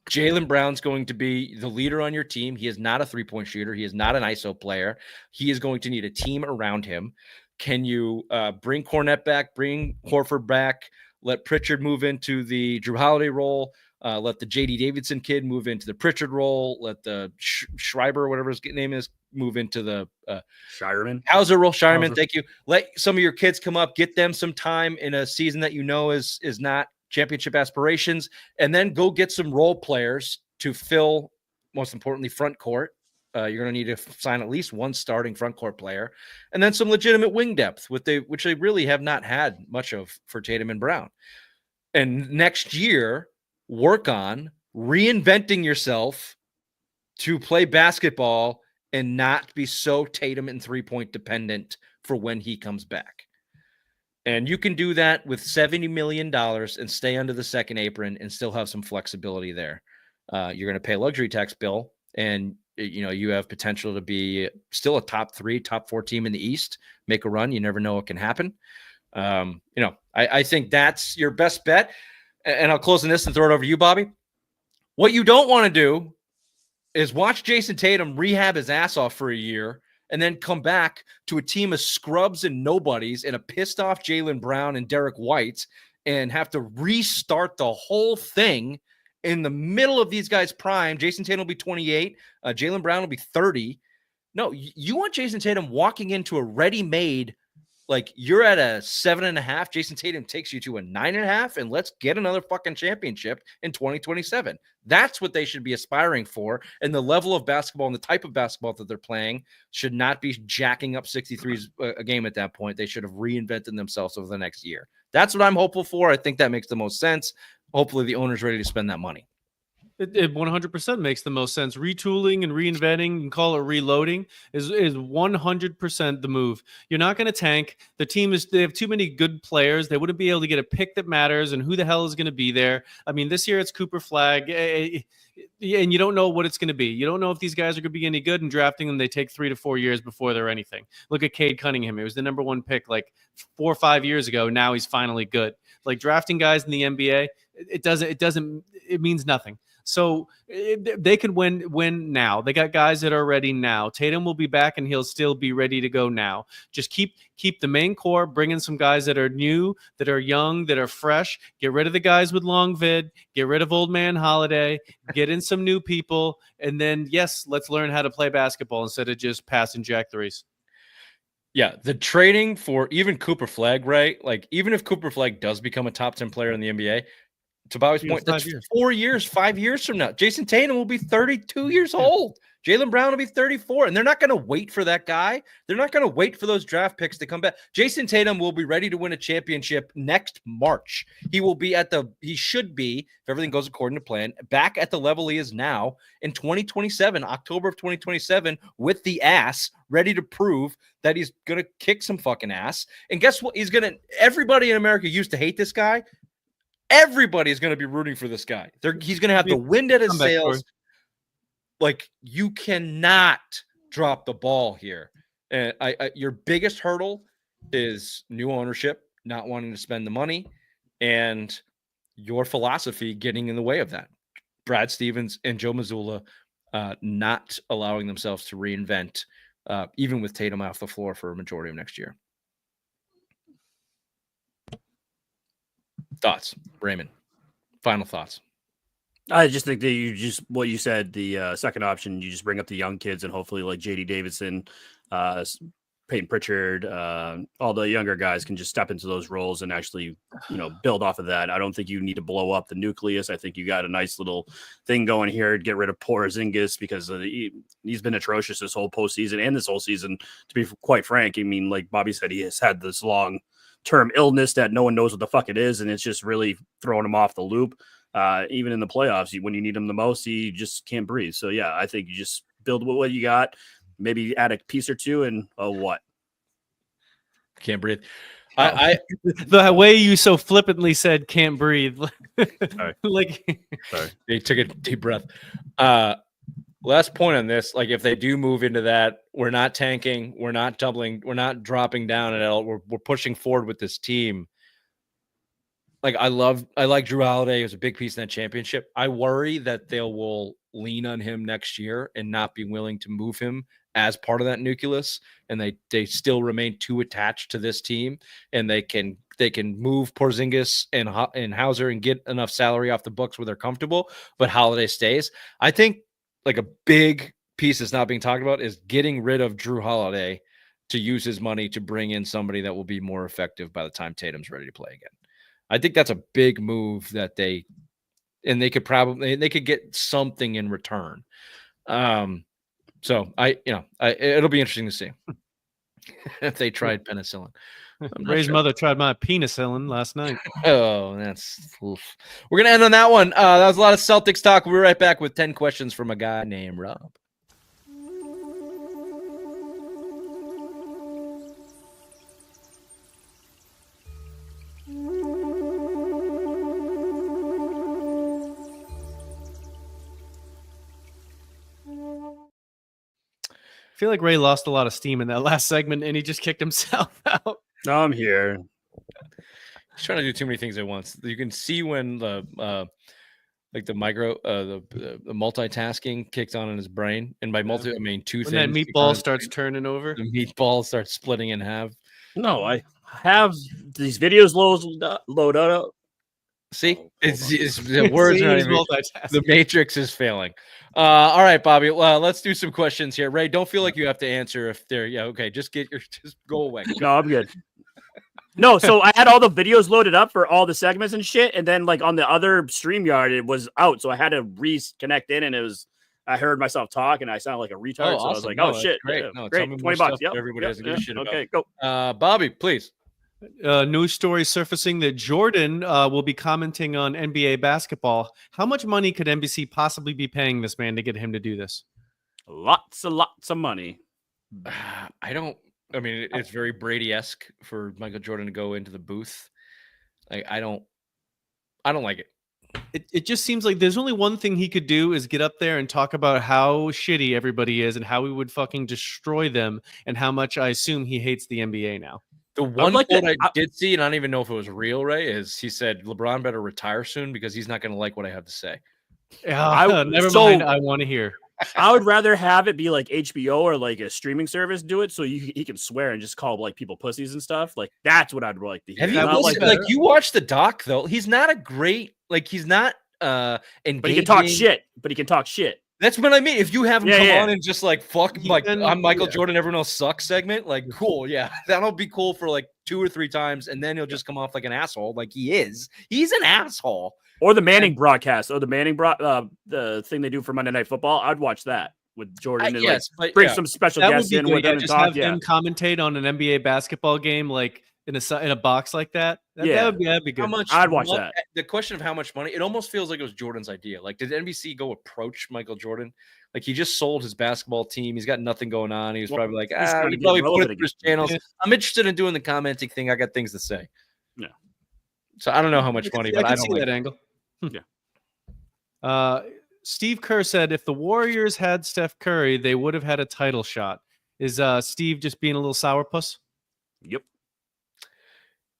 Jaylen Brown's going to be the leader on your team. He is not a three-point shooter. He is not an ISO player. He is going to need a team around him. Can you bring Cornette back, bring Horford back, let Pritchard move into the Drew Holiday role, let the J.D. Davidson kid move into the Pritchard role, let the Schreiber, or whatever his name is, move into the Shireman. Hauser role. Shireman, thank you. Let some of your kids come up, get them some time in a season that is not championship aspirations, and then go get some role players to fill, most importantly, front court. You're going to need to sign at least one starting front court player, and then some legitimate wing depth, which they really have not had much of for Tatum and Brown. And next year, work on reinventing yourself to play basketball and not be so Tatum and three-point dependent for when he comes back. And you can do that with $70 million and stay under the second apron and still have some flexibility there. You're going to pay a luxury tax bill, and you have potential to be still a top 3, top 4 team in the East. Make a run. You never know what can happen. I think that's your best bet. And I'll close on this and throw it over to you, Bobby. What you don't want to do is watch Jason Tatum rehab his ass off for a year and then come back to a team of scrubs and nobodies and a pissed off Jaylen Brown and Derek White and have to restart the whole thing in the middle of these guys' prime. Jason Tatum will be 28. Jaylen Brown will be 30. No, you want Jason Tatum walking into a ready-made Like, you're at a 7.5. Jason Tatum takes you to a 9.5, and let's get another fucking championship in 2027. That's what they should be aspiring for. And the level of basketball and the type of basketball that they're playing should not be jacking up 63s a game at that point. They should have reinvented themselves over the next year. That's what I'm hopeful for. I think that makes the most sense. Hopefully the owner's ready to spend that money. It 100% makes the most sense. Retooling and reinventing, you can call it reloading, is 100% the move. You're not going to tank. The team they have too many good players. They wouldn't be able to get a pick that matters, and who the hell is going to be there? I mean, this year it's Cooper Flag, and you don't know what it's going to be. You don't know if these guys are going to be any good, and drafting them, they take 3 to 4 years before they're anything. Look at Cade Cunningham. He was the number 1 pick like 4 or 5 years ago. Now he's finally good. Like, drafting guys in the NBA, it means nothing. So they could win now. They got guys that are ready now. Tatum will be back, and he'll still be ready to go now. Just keep the main core, bring in some guys that are new, that are young, that are fresh. Get rid of the guys with long vid. Get rid of old man Holiday. Get in some new people. And then, yes, let's learn how to play basketball instead of just pass and jack threes. Yeah, the trading for even Cooper Flag, right? Like, even if Cooper Flag does become a top 10 player in the NBA, to Bobby's point, that's 4 years, 5 years from now. Jason Tatum will be 32 years old. Jaylen Brown will be 34, and they're not going to wait for that guy. They're not going to wait for those draft picks to come back. Jason Tatum will be ready to win a championship next March. He should be, if everything goes according to plan, back at the level he is now in 2027, October of 2027, with the ass ready to prove that he's going to kick some fucking ass. And guess what? Everybody in America used to hate this guy. Everybody's going to be rooting for this guy. He's going to have the wind at his sails. Like, you cannot drop the ball here. And your biggest hurdle is new ownership, not wanting to spend the money, and your philosophy getting in the way of that. Brad Stevens and Joe Mazzulla not allowing themselves to reinvent, even with Tatum off the floor for a majority of next year. Thoughts, Raymond? Final thoughts. I just think that what you said, the second option, you just bring up the young kids and hopefully like J.D. Davidson, Peyton Pritchard, all the younger guys can just step into those roles and actually, build off of that. I don't think you need to blow up the nucleus. I think you got a nice little thing going here to get rid of Porzingis because he's been atrocious this whole postseason and this whole season, to be quite frank. I mean, like Bobby said, he has had this long-term illness that no one knows what the fuck it is, and it's just really throwing him off the loop. Even in the playoffs, when you need him the most, he just can't breathe. So, yeah, I think you just build with what you got, maybe add a piece or two, and what? Can't breathe. The way you so flippantly said "can't breathe," Sorry. Sorry, they took a deep breath. Last point on this: like, if they do move into that, we're not tanking, we're not doubling, we're not dropping down at all. We're pushing forward with this team. Like, I like Drew Holiday. He was a big piece in that championship. I worry that they will lean on him next year and not be willing to move him as part of that nucleus. And they still remain too attached to this team, and they can move Porzingis and Hauser and get enough salary off the books where they're comfortable, but Holiday stays. I think like a big piece that's not being talked about is getting rid of Drew Holiday to use his money to bring in somebody that will be more effective by the time Tatum's ready to play again. I think that's a big move that they could get something in return. So it'll be interesting to see if they tried penicillin. Ray's mother tried my penicillin last night. Oh, that's oof. We're gonna end on that one. That was a lot of Celtics talk. We'll be right back with 10 questions from a guy named Rob. I feel like Ray lost a lot of steam in that last segment, and he just kicked himself out. No, I'm here. He's trying to do too many things at once. You can see when the multitasking kicks on in his brain, and by multi, I mean two when things. That meatball starts turning over. The meatball starts splitting in half. No, I have these videos load up. See, it's the words are not even, multitasking. the matrix is failing. All right, Bobby. Well, let's do some questions here. Ray, don't feel like you have to answer if they're okay. Just go away. No, I'm good. No, so I had all the videos loaded up for all the segments and shit, and then like on the other StreamYard, it was out, so I had to reconnect in, and I heard myself talk, and I sounded like a retard. Oh, So I was awesome. like, No, "Oh that's shit, great. yeah, No, great, tell me more $20." stuff Yep, that everybody doesn't give a shit about. Okay, go. Bobby, please. News story surfacing that Jordan will be commenting on NBA basketball. How much money could NBC possibly be paying this man to get him to do this? Lots of money. I mean, it's very Brady-esque for Michael Jordan to go into the booth. I don't like it. It just seems like there's only one thing he could do is get up there and talk about how shitty everybody is and how he would fucking destroy them and how much I assume he hates the NBA now. The one quote I did see, and I don't even know if it was real, Ray, is he said LeBron better retire soon because he's not going to like what I have to say. Never mind. I want to hear. I would rather have it be like HBO or like a streaming service do it, so he can swear and just call like people pussies and stuff. Like that's what I'd like to hear. Have you listened, like you watched the doc though? He's not a great he's not engaging. But he can talk shit. That's what I mean. If you have him come on and just like fuck, I'm Michael yeah. Jordan, everyone else sucks segment, like cool, yeah, that'll be cool for like 2 or 3 times, and then he'll just come off like an asshole, like he is. He's an asshole. Or the Manning broadcast, or the Manning the thing they do for Monday Night Football. I'd watch that with Jordan and yes, like bring some special that guests would be in good. with him and Just talk. have him commentate on an NBA basketball game, like in a box like that. That'd be good. How much? I'd watch that. The question of how much money? It almost feels like it was Jordan's idea. Like, did NBC go approach Michael Jordan? Like, he just sold his basketball team. He's got nothing going on. He was probably like, he probably put it through his channels. Yeah. I'm interested in doing the commenting thing. I got things to say. Yeah. So I don't know how much money, but I don't see like that angle. Yeah. Steve Kerr said if the Warriors had Steph Curry, they would have had a title shot. Is Steve just being a little sourpuss? Yep.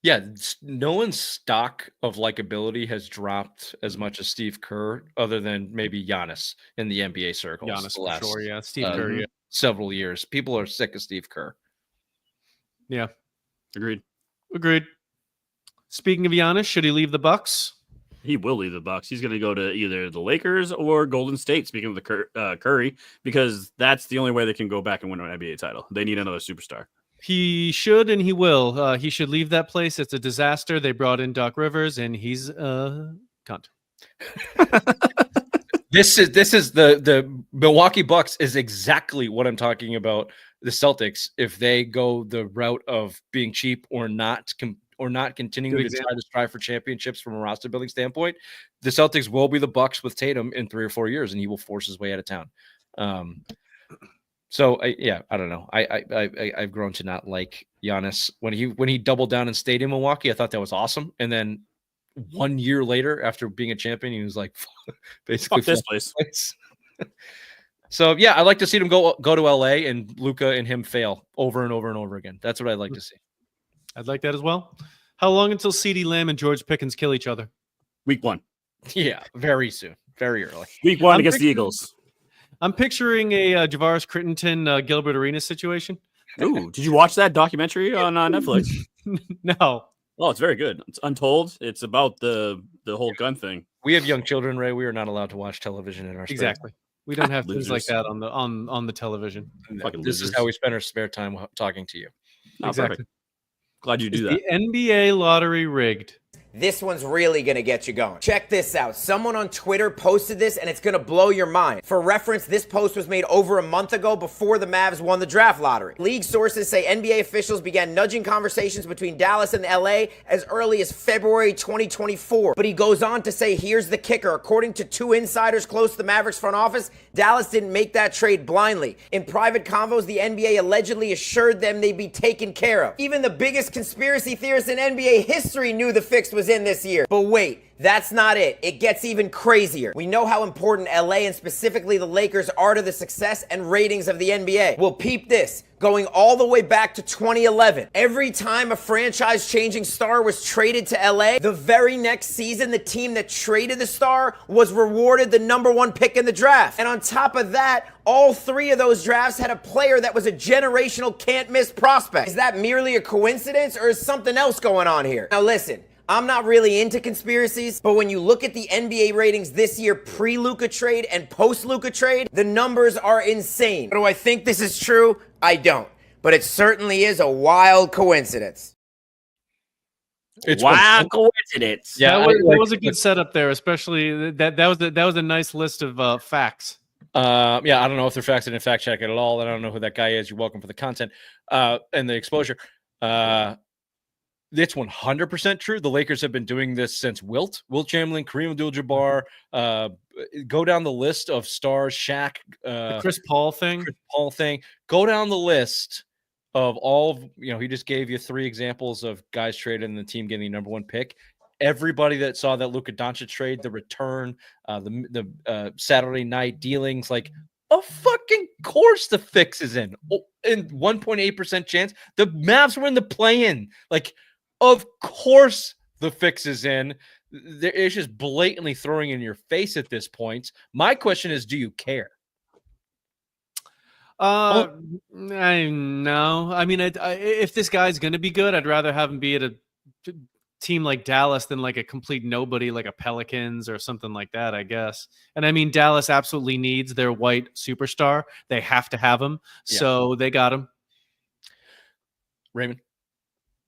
Yeah, no one's stock of likability has dropped as much as Steve Kerr, other than maybe Giannis in the NBA circles. Giannis, for sure, yeah. Steve Kerr, several years. People are sick of Steve Kerr. Yeah. Agreed. Speaking of Giannis, should he leave the Bucks? He will leave the Bucks. He's going to go to either the Lakers or Golden State. Speaking of the Curry, because that's the only way they can go back and win an NBA title. They need another superstar. He should and he will. He should leave that place. It's a disaster. They brought in Doc Rivers, and he's cunt. This is the Milwaukee Bucks is exactly what I'm talking about. The Celtics, if they go the route of being cheap or not continuing to strive for championships from a roster building standpoint, the Celtics will be the Bucks with Tatum in 3 or 4 years, and he will force his way out of town. So I don't know. I've grown to not like Giannis. When he doubled down and stayed in Milwaukee, I thought that was awesome. And then 1 year later, after being a champion, he was like, basically, fuck this place. So yeah, I like to see them go to LA and Luka and him fail over and over and over again. That's what I'd like to see. I'd like that as well. How long until CeeDee Lamb and George Pickens kill each other? Week 1. Yeah, very soon, very early. Week 1 against the Eagles. I'm picturing a Javaris Crittenton, Gilbert Arenas situation. Ooh, did you watch that documentary on Netflix? No. Oh, it's very good. It's Untold. It's about the whole gun thing. We have young children, Ray. We are not allowed to watch television in our exactly. We don't have things like that on the television. No, this is how we spend our spare time talking to you. Oh, exactly. Perfect. Glad you do that. The NBA lottery rigged. This one's really gonna get you going. Check this out. Someone on Twitter posted this and it's gonna blow your mind. For reference, this post was made over a month ago before the Mavs won the draft lottery. League sources say NBA officials began nudging conversations between Dallas and LA as early as February 2024. But he goes on to say, here's the kicker. According to 2 insiders close to the Mavericks front office, Dallas didn't make that trade blindly. In private convos, the NBA allegedly assured them they'd be taken care of. Even the biggest conspiracy theorists in NBA history knew the fix was in this year. But wait, that's not it. It gets even crazier. We know how important LA and specifically the Lakers are to the success and ratings of the NBA. Well, peep this. Going all the way back to 2011, every time a franchise-changing star was traded to LA, the very next season, the team that traded the star was rewarded the #1 pick in the draft. And on top of that, all 3 of those drafts had a player that was a generational can't-miss prospect. Is that merely a coincidence, or is something else going on here? Now listen, I'm not really into conspiracies, but when you look at the NBA ratings this year pre-Luka trade and post-Luka trade, the numbers are insane. Do I think this is true? I don't. But it certainly is a wild coincidence. It's wow, coincidence. Yeah, that was a good setup there, especially that was a nice list of facts. Yeah, I don't know if they're facts. I didn't fact check it at all. I don't know who that guy is. You're welcome for the content and the exposure. It's 100% true. The Lakers have been doing this since Wilt Chamberlain, Kareem Abdul-Jabbar. Go down the list of stars, Shaq, The Chris Paul thing. Go down the list of all. He just gave you 3 examples of guys traded and the team getting the number 1 pick. Everybody that saw that Luka Doncic trade, the return, the Saturday night dealings, like, of fucking course the fix is in. In 1.8% chance, the Mavs were in the play-in. Like, of course the fix is in. It's just blatantly throwing in your face at this point. My question is, do you care? I know. I mean, if this guy's going to be good, I'd rather have him be at a team like Dallas than like a complete nobody like a Pelicans or something like that, I guess. And I mean, Dallas absolutely needs their white superstar. They have to have him. Yeah. So they got him. Raymond?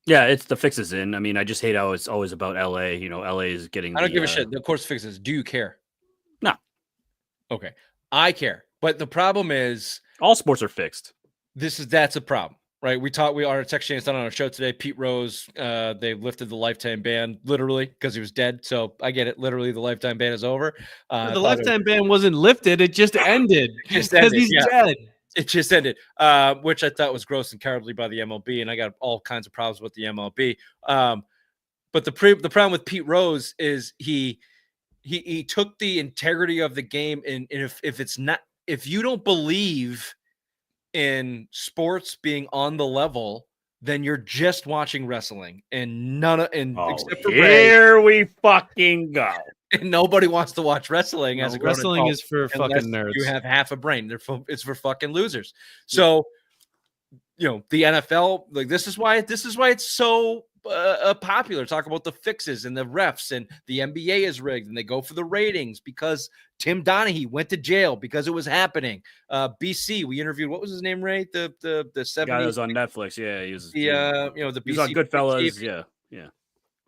Yeah, it's the fixes in. I mean, I just hate how it's always about LA. LA is getting. I don't give a shit. Of course, fixes. Do you care? No. Okay, I care, but the problem is all sports are fixed. That's a problem, right? We are text chain on our show today. Pete Rose, they lifted the lifetime ban literally because he was dead. So I get it. Literally, the lifetime ban is over. The lifetime ban wasn't lifted; it just ended because he's dead. It just ended, which I thought was gross and cowardly by the MLB, and I got all kinds of problems with the MLB. But the problem with Pete Rose is he took the integrity of the game, and if you don't believe in sports being on the level, then you're just watching wrestling, and except for here we fucking go. And nobody wants to watch wrestling as a wrestling is for fucking nerds. You have half a brain. It's for fucking losers. So, the NFL, like this is why it's so popular. Talk about the fixes and the refs, and the NBA is rigged, and they go for the ratings because Tim Donaghy went to jail because it was happening. BC, we interviewed, what was his name, Ray? The 70s guy that was on Netflix. Yeah, he was. The BC, he was on Goodfellas. Yeah.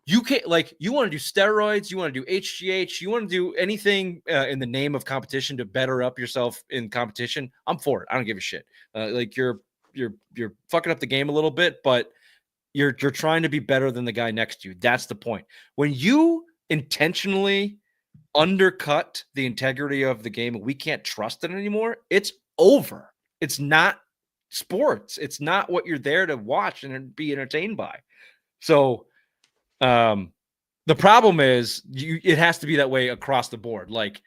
You can't, like, you want to do steroids, you want to do HGH, you want to do anything in the name of competition to better up yourself in competition. I'm for it. I don't give a shit. Like you're fucking up the game a little bit, but you're trying to be better than the guy next to you. That's the point. When you intentionally undercut the integrity of the game and we can't trust it anymore, it's over. It's not sports. It's not what you're there to watch and be entertained by. So the problem is it has to be that way across the board. Like,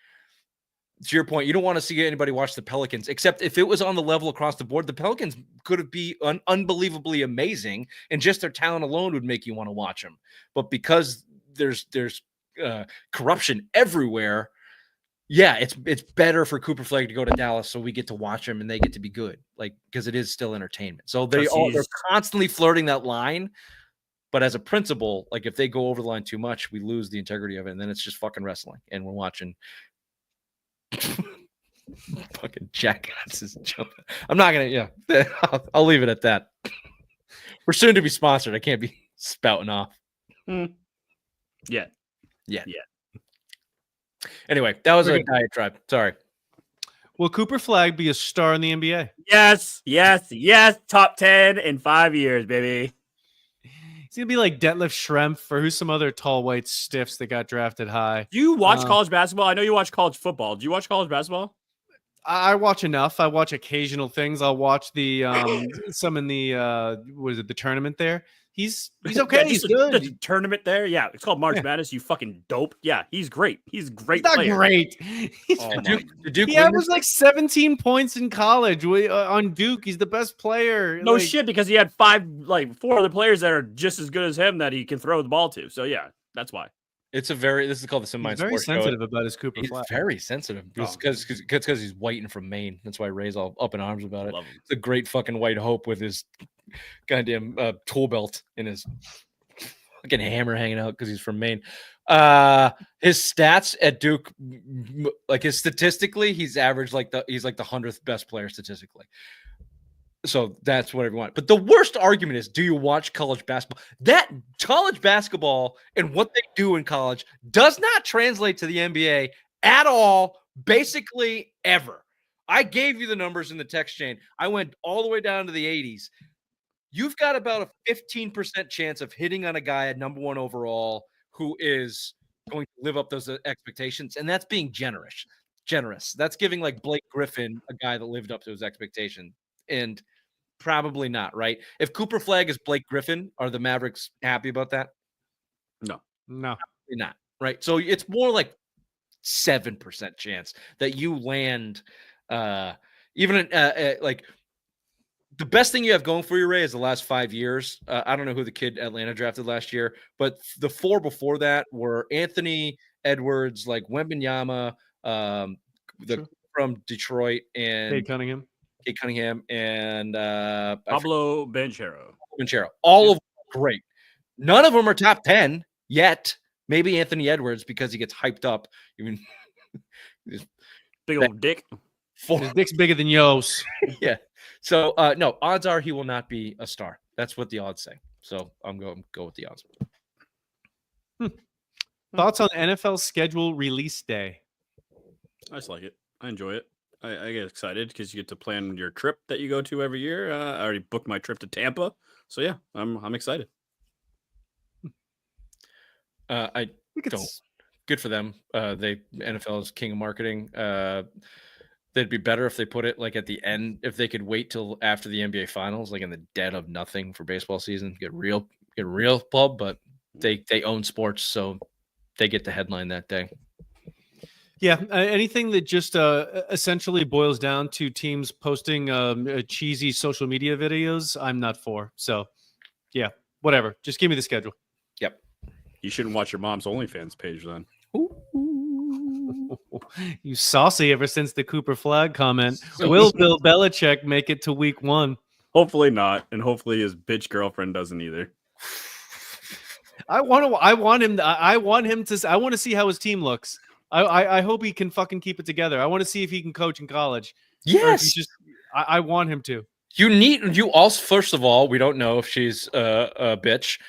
to your point, you don't want to see anybody watch the Pelicans, except if it was on the level across the board. The Pelicans could be unbelievably amazing, and just their talent alone would make you want to watch them. But because there's corruption everywhere, yeah, it's better for Cooper Flagg to go to Dallas so we get to watch him and they get to be good, like, because it is still entertainment. So they're constantly flirting that line. But as a principle, like, if they go over the line too much, we lose the integrity of it, and then it's just fucking wrestling, and we're watching fucking jackasses jumping. I'm not gonna, I'll leave it at that. We're soon to be sponsored. I can't be spouting off. Yeah. Anyway, that was a diatribe. Sorry. Will Cooper Flagg be a star in the NBA? Yes. Top 10 in 5 years, baby. He's gonna be like Detlef Schrempf, or who's some other tall white stiffs that got drafted high. Do you watch college basketball? I know you watch college football. Do you watch college basketball? I watch enough. I watch occasional things. I'll watch the some in the the tournament there. He's okay. Yeah, he's good. The tournament there. Yeah, it's called March Madness. You fucking dope. Yeah, he's great. He's great. He's not great. Duke he averaged like 17 points in college on Duke. He's the best player. No shit, because he had 4 other players that are just as good as him that he can throw the ball to. So yeah, that's why. This is called the Semi-Sports Show. Very sensitive about his Cooper Flagg. Very sensitive because he's white and from Maine. That's why Ray's all up in arms about it. It's a great fucking white hope with his goddamn tool belt and his fucking hammer hanging out because he's from Maine. His stats at Duke, like, statistically, he's averaged he's like the 100th best player statistically. So that's what everyone. But the worst argument is, do you watch college basketball? That college basketball and what they do in college does not translate to the NBA at all, basically ever. I gave you the numbers in the text chain. I went all the way down to the 80s. You've got about a 15% chance of hitting on a guy at number 1 overall who is going to live up those expectations, and that's being generous. That's giving like Blake Griffin a guy that lived up to his expectation, and probably not, right? If Cooper Flag is Blake Griffin, are the Mavericks happy about that? No. Probably not, right? So it's more like 7% chance that you land even like the best thing you have going for you, Ray, is the last 5 years. I don't know who the kid Atlanta drafted last year, but the 4 before that were Anthony Edwards, like Wembanyama, from Detroit, and Cade Cunningham, and Pablo Banchero. All of them are great. None of them are top 10 yet. Maybe Anthony Edwards because he gets hyped up. I mean, big old dick. His dick's bigger than yours. Yeah. So no, odds are he will not be a star. That's what the odds say. So I'm going to go with the odds. Thoughts on NFL schedule release day? I just like it. I enjoy it. I get excited because you get to plan your trip that you go to every year. I already booked my trip to Tampa, so yeah, I'm excited. I don't. Good for them. NFL is king of marketing. They'd be better if they put it like at the end. If they could wait till after the NBA Finals, like in the dead of nothing for baseball season, get real pub. But they own sports, so they get the headline that day. Yeah, anything that just essentially boils down to teams posting cheesy social media videos, I'm not for. So, yeah, whatever. Just give me the schedule. Yep. You shouldn't watch your mom's OnlyFans page then. You saucy ever since the Cooper Flag comment. Will Bill Belichick make it to week 1? Hopefully not, and hopefully his bitch girlfriend doesn't either. I want him to. I want to see how his team looks. I hope he can fucking keep it together. I want to see if he can coach in college. Yes. I want him to. You also, first of all, we don't know if she's a bitch.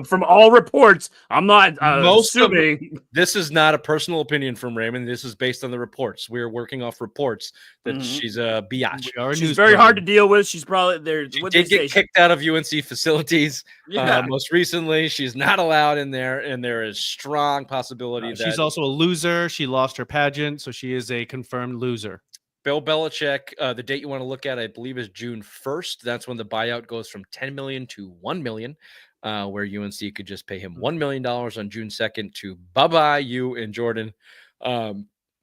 From all reports, I'm not assuming. This is not a personal opinion from Raymond. This is based on the reports. We're working off reports that she's a biatch. She's very hard to deal with. She's probably there. She did get kicked out of UNC facilities. Yeah. Most recently, she's not allowed in there, and there is strong possibility that she's also a loser. She lost her pageant, so she is a confirmed loser. Bill Belichick, the date you want to look at, I believe, is June 1st. That's when the buyout goes from $10 million to $1 million, where UNC could just pay him $1 million on June 2nd to bye-bye you and Jordan. But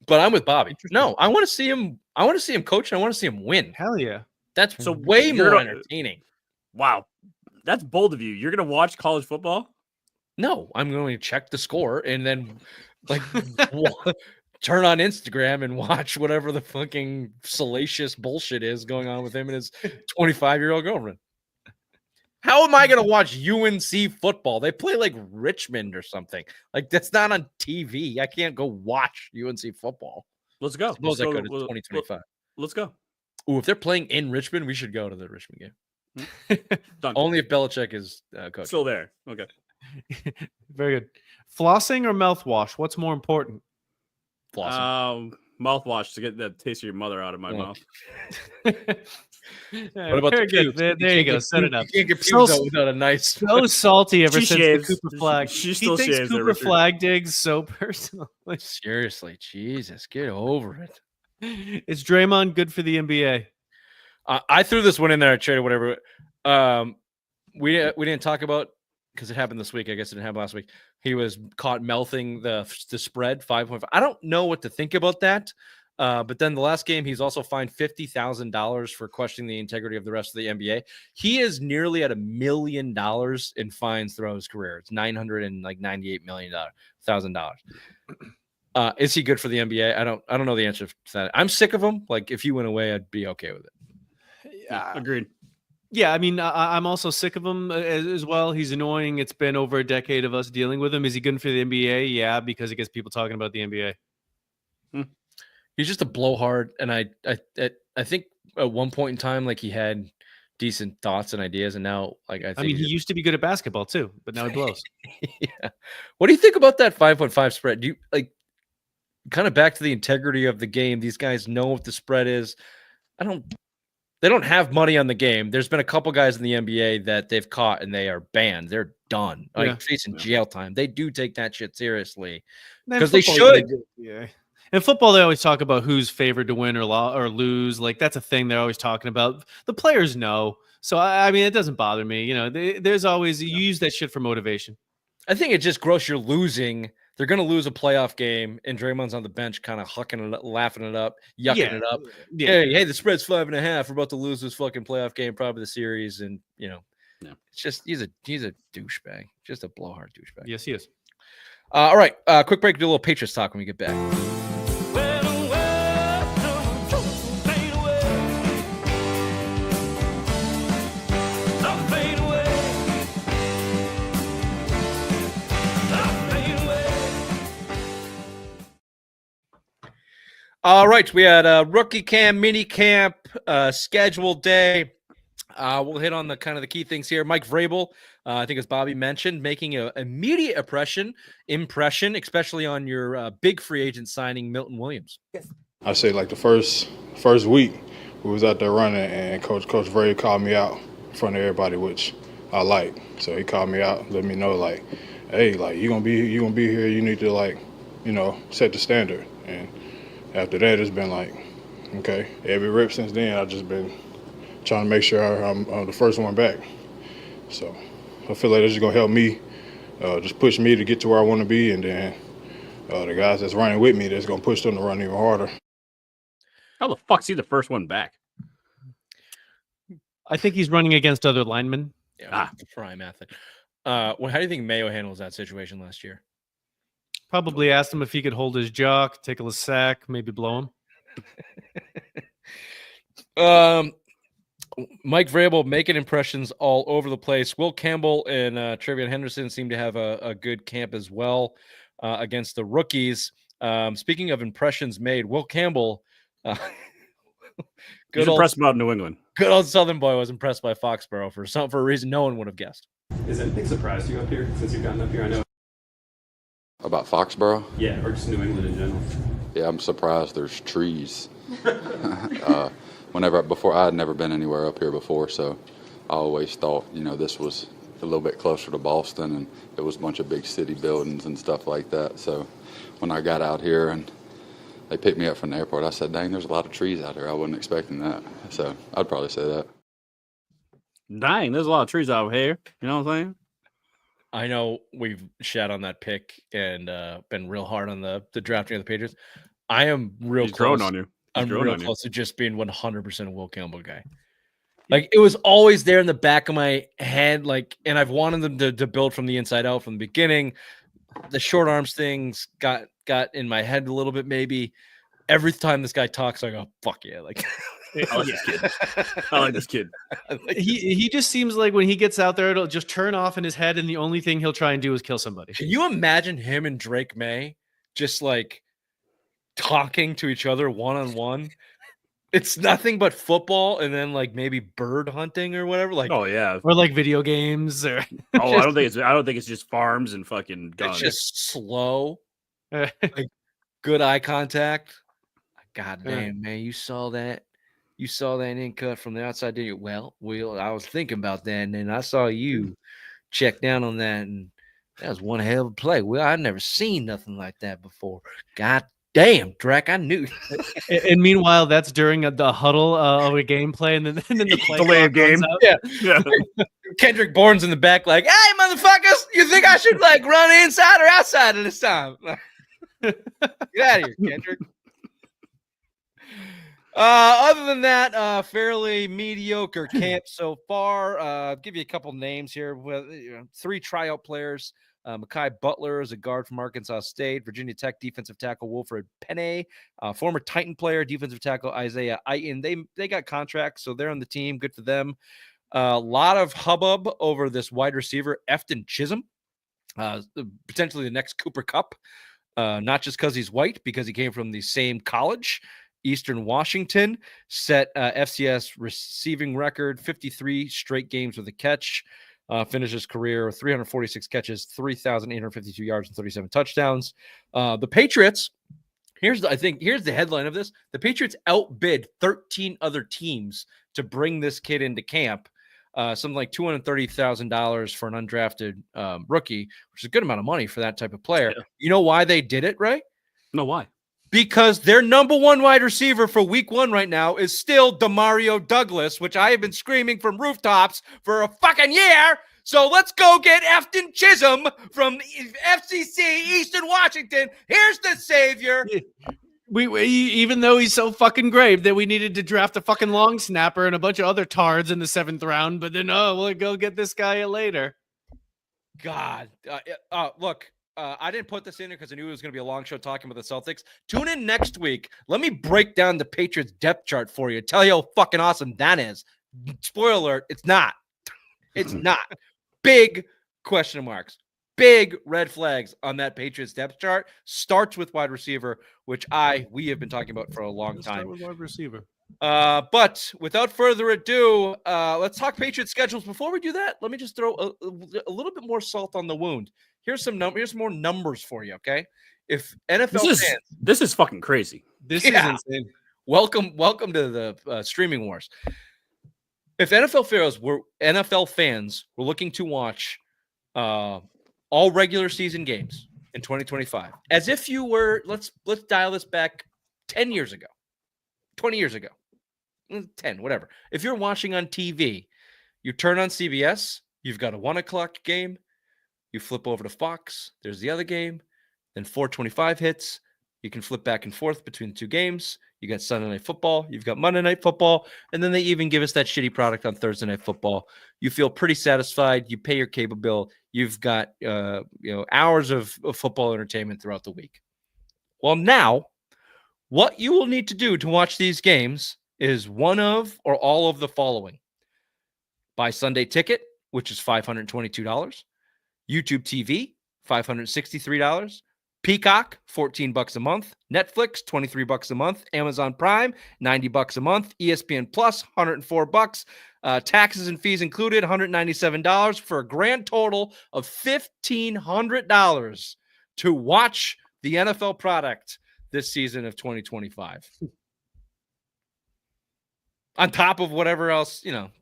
I'm with Bobby. No, I want to see him. I want to see him coach, and I want to see him win. Hell yeah. That's so way more entertaining. Wow. That's bold of you. You're going to watch college football? No, I'm going to check the score and then like turn on Instagram and watch whatever the fucking salacious bullshit is going on with him and his 25-year-old girlfriend. How am I going to watch UNC football? They play like Richmond or something. Like that's not on TV. I can't go watch UNC football. Let's go. I suppose I could in 2025. Let's go. Ooh, if they're playing in Richmond, we should go to the Richmond game. Only if Belichick is coach. Still there. Okay. Very good. Flossing or mouthwash? What's more important? Flossing. Mouthwash to get that taste of your mother out of my mouth. What about the pubes? There you go. Set it up. You can't get pubes out without a nice. So salty ever since shaves. the Cooper Flag. She He still takes shaves Cooper Flag digs so personally. Seriously, Jesus, get over it. Is Draymond good for the NBA? I threw this one in there. I traded whatever. We didn't talk about because it happened this week. I guess it didn't happen last week. He was caught mouthing the spread 5.5. I don't know what to think about that. But then the last game, he's also fined $50,000 for questioning the integrity of the rest of the NBA. He is nearly at $1 million in fines throughout his career. It's $998,000,000. Is he good for the NBA? I don't know the answer to that. I'm sick of him. Like if he went away, I'd be okay with it. Agreed. Yeah, I mean, I'm also sick of him as well. He's annoying. It's been over a decade of us dealing with him. Is he good for the NBA? Yeah, because it gets people talking about the NBA. He's just a blowhard, and I think at one point in time, like he had decent thoughts and ideas, and now like I I think mean, he used to be good at basketball too, but now he blows. yeah. What do you think about that 5.5 spread? Do you like kind of back to the integrity of the game? These guys know what the spread is. They don't have money on the game. There's been a couple guys in the NBA that they've caught and they are banned. They're done. Like Yeah. facing jail time. They do take that shit seriously. In 'Cause they football, should. Yeah. In football, they always talk about who's favored to win or lose. Like that's a thing they're always talking about. The players know. So I mean, it doesn't bother me. You know, there's always you use that shit for motivation. I think it's just gross. You're losing. They're going to lose a playoff game, and Draymond's on the bench, kind of hucking it up, laughing it up, yucking it up. Yeah. Hey, the spread's 5.5. We're about to lose this fucking playoff game, probably the series, and it's just he's a douchebag, just a blowhard douchebag. Yes, he is. All right, quick break. Do a little Patriots talk when we get back. All right, we had a rookie camp, mini camp, scheduled day. We'll hit on the kind of the key things here. Mike Vrabel, I think as Bobby mentioned, making an immediate impression, especially on your big free agent signing, Milton Williams. I say like the first week we was out there running, and Coach Vrabel called me out in front of everybody, which I like. So he called me out, let me know like, hey, like you gonna be here. You need to like, set the standard. And after that, it's been like, okay. Every rep since then, I've just been trying to make sure I'm the first one back. So I feel like this is going to help me, just push me to get to where I want to be. And then the guys that's running with me, that's going to push them to run even harder. How the fuck's he the first one back? I think he's running against other linemen. Yeah, the prime athlete. How do you think Mayo handles that situation last year? Probably asked him if he could hold his jock, take a sack, maybe blow him. Mike Vrabel making impressions all over the place. Will Campbell and Trevion Henderson seem to have a good camp as well against the rookies. Speaking of impressions made, Will Campbell, He's impressed about New England. Good old Southern boy was impressed by Foxborough for a reason no one would have guessed. Has anything surprised you up here since you've gotten up here? I know. About Foxborough? Yeah, or just New England in general. Yeah, I'm surprised there's trees. Before I had never been anywhere up here before, so I always thought, this was a little bit closer to Boston, and it was a bunch of big city buildings and stuff like that. So when I got out here and they picked me up from the airport, I said, dang, there's a lot of trees out here. I wasn't expecting that. So I'd probably say that. Dang, there's a lot of trees out here. You know what I'm saying? I know we've shat on that pick and been real hard on the drafting of the Patriots. I am real close. On you. I'm real close to just being 100% a Will Campbell guy. Like it was always there in the back of my head, and I've wanted them to build from the inside out from the beginning. The short arms things got in my head a little bit. Maybe every time this guy talks, I go, "Fuck yeah!" Like I like this kid. I like this kid. He just seems like when he gets out there, it'll just turn off in his head, and the only thing he'll try and do is kill somebody. Can you imagine him and Drake May just like talking to each other one-on-one? It's nothing but football, and then like maybe bird hunting or whatever. Like, oh yeah, or like video games. Or I don't think it's just farms and fucking guns. It's just slow, like good eye contact. God damn, man, you saw that in cut from the outside, didn't you? Well, I was thinking about that, and then I saw you check down on that, and that was one hell of a play. Well, I've never seen nothing like that before. God damn, Drac, I knew. And meanwhile, that's during the huddle of a gameplay, and then the play delay of game. Yeah. Kendrick Bourne's in the back, like, "Hey, motherfuckers, you think I should like run inside or outside of this time?" Get out of here, Kendrick. Other than that, fairly mediocre camp so far. I'll give you a couple names here. With 3 tryout players. Mekhi Butler is a guard from Arkansas State. Virginia Tech defensive tackle Wilfred Penne. Former Titan player, defensive tackle Isaiah Aiton. They got contracts, so they're on the team. Good for them. A lot of hubbub over this wide receiver, Efton Chisholm. Potentially the next Cooper Kupp. Not just because he's white, because he came from the same college. Eastern Washington set FCS receiving record, 53 straight games with a catch. Finished his career with 346 catches, 3,852 yards, and 37 touchdowns. The Patriots, here's the headline of this. The Patriots outbid 13 other teams to bring this kid into camp. Something like $230,000 for an undrafted rookie, which is a good amount of money for that type of player. Yeah. You know why they did it, right? No, why? Because their number one wide receiver for week 1 right now is still Demario Douglas, which I have been screaming from rooftops for a fucking year. So let's go get Efton Chisholm from FCC Eastern Washington. Here's the savior. We even though he's so fucking great that we needed to draft a fucking long snapper and a bunch of other tards in the 7th round, but then we'll go get this guy later. God, look. I didn't put this in there because I knew it was going to be a long show talking about the Celtics. Tune in next week. Let me break down the Patriots depth chart for you. Tell you how fucking awesome that is. Spoiler alert, it's not. It's not. Big question marks. Big red flags on that Patriots depth chart. Starts with wide receiver, which we have been talking about for a long time. Start with wide receiver. But without further ado, let's talk Patriots schedules. Before we do that, let me just throw a little bit more salt on the wound. Here's more numbers for you, okay? If NFL fans, this is fucking crazy. This is insane. Welcome to the streaming wars. If NFL fans were looking to watch all regular season games in 2025, as if you were, let's dial this back 10 years ago, 20 years ago, 10, whatever. If you're watching on TV, you turn on CBS, you've got a 1:00 game. You flip over to Fox. There's the other game. Then 4:25 hits. You can flip back and forth between the two games. You got Sunday Night Football. You've got Monday Night Football. And then they even give us that shitty product on Thursday Night Football. You feel pretty satisfied. You pay your cable bill. You've got hours of football entertainment throughout the week. Well, now, what you will need to do to watch these games is one of or all of the following. Buy Sunday Ticket, which is $522. YouTube TV, $563. Peacock, $14 a month. Netflix, $23 a month. Amazon Prime, $90 a month. ESPN Plus, $104. Taxes and fees included, $197 for a grand total of $1,500 to watch the NFL product this season of 2025. On top of whatever else you're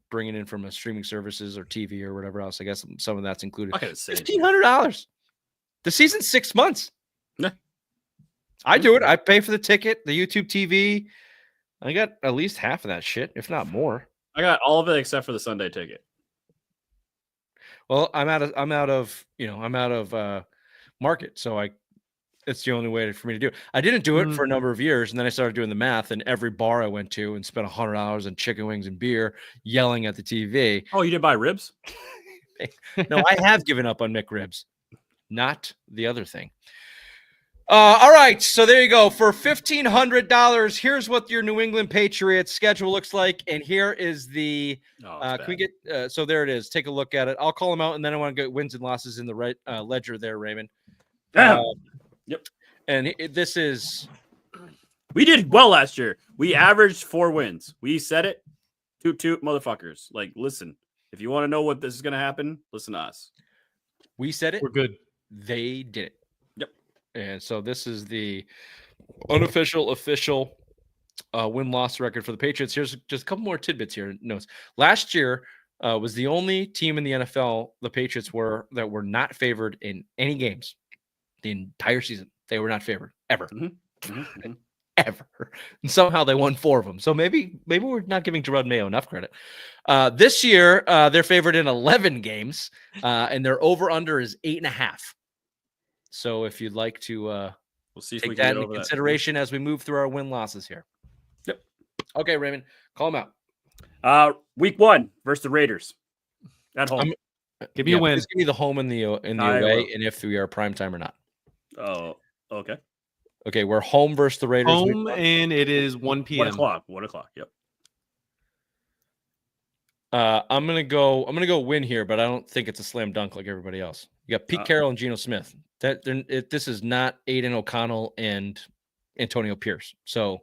bringing in from a streaming services or TV or whatever else. I guess some of that's included. $1,500. The season's 6 months. Yeah. I do it. I pay for the ticket, the YouTube TV. I got at least half of that shit, if not more. I got all of it except for the Sunday Ticket. Well, I'm out of market, so it's the only way for me to do it. I didn't do it for a number of years, and then I started doing the math, and every bar I went to and spent $100 on chicken wings and beer yelling at the TV. Oh, you did buy ribs? No, I have given up on McRibs, not the other thing. All right, so there you go. For $1,500, here's what your New England Patriots schedule looks like, and here is the can we get so there it is. Take a look at it. I'll call them out, and then I want to get wins and losses in the ledger there, Raymond. Yep. And this is... We did well last year. We averaged 4 wins. We said it. Toot, toot, motherfuckers. Like, listen, if you want to know what this is going to happen, listen to us. We said it. We're good. They did it. Yep. And so this is the unofficial, official win-loss record for the Patriots. Here's just a couple more tidbits here. Notes. Last year was the only team in the NFL, the Patriots were not favored in any games. The entire season, they were not favored ever, ever. And somehow they won 4 of them. So maybe we're not giving Gerard Mayo enough credit. This year, they're favored in 11 games, and their over/under is 8.5. So if you'd like to, we'll see if take we can that get into over consideration as we move through our win losses here. Yep. Okay, Raymond, call them out. Week 1 versus the Raiders at home. Give me a win. Please give me the home and the away, and if we are primetime or not. Oh, okay. Okay, we're home versus the Raiders. Home, and it is 1 p.m. 1 o'clock. Yep. I'm gonna go win here, but I don't think it's a slam dunk like everybody else. You got Pete Carroll and Geno Smith. This is not Aiden O'Connell and Antonio Pierce. So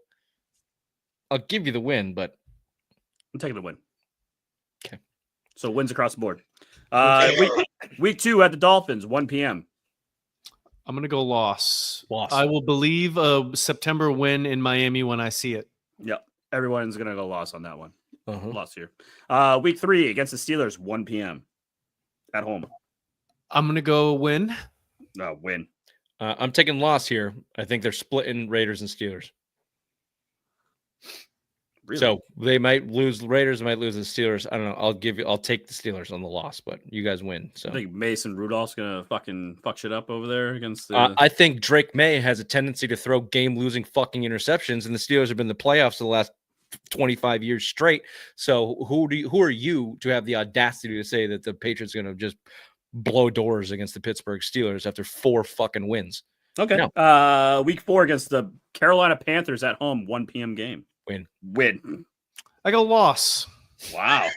I'll give you the win, but I'm taking the win. Okay. So wins across the board. Week 2 at the Dolphins, 1 p.m. I'm going to go loss. Loss. I will believe a September win in Miami when I see it. Yep. Everyone's going to go loss on that one. Uh-huh. Loss here. Week 3 against the Steelers, 1 p.m. at home. I'm going to go win. Win. I'm taking loss here. I think they're splitting Raiders and Steelers. Really? So they might lose Raiders, might lose the Steelers. I don't know. I'll take the Steelers on the loss, but you guys win. So I think Mason Rudolph's gonna fucking fuck shit up over there against the. I think Drake May has a tendency to throw game-losing fucking interceptions, and the Steelers have been in the playoffs for the last 25 years straight. So who are you to have the audacity to say that the Patriots are going to just blow doors against the Pittsburgh Steelers after 4 fucking wins? Okay. No. Week 4 against the Carolina Panthers at home, 1 p.m. game. Win. I go loss. Wow.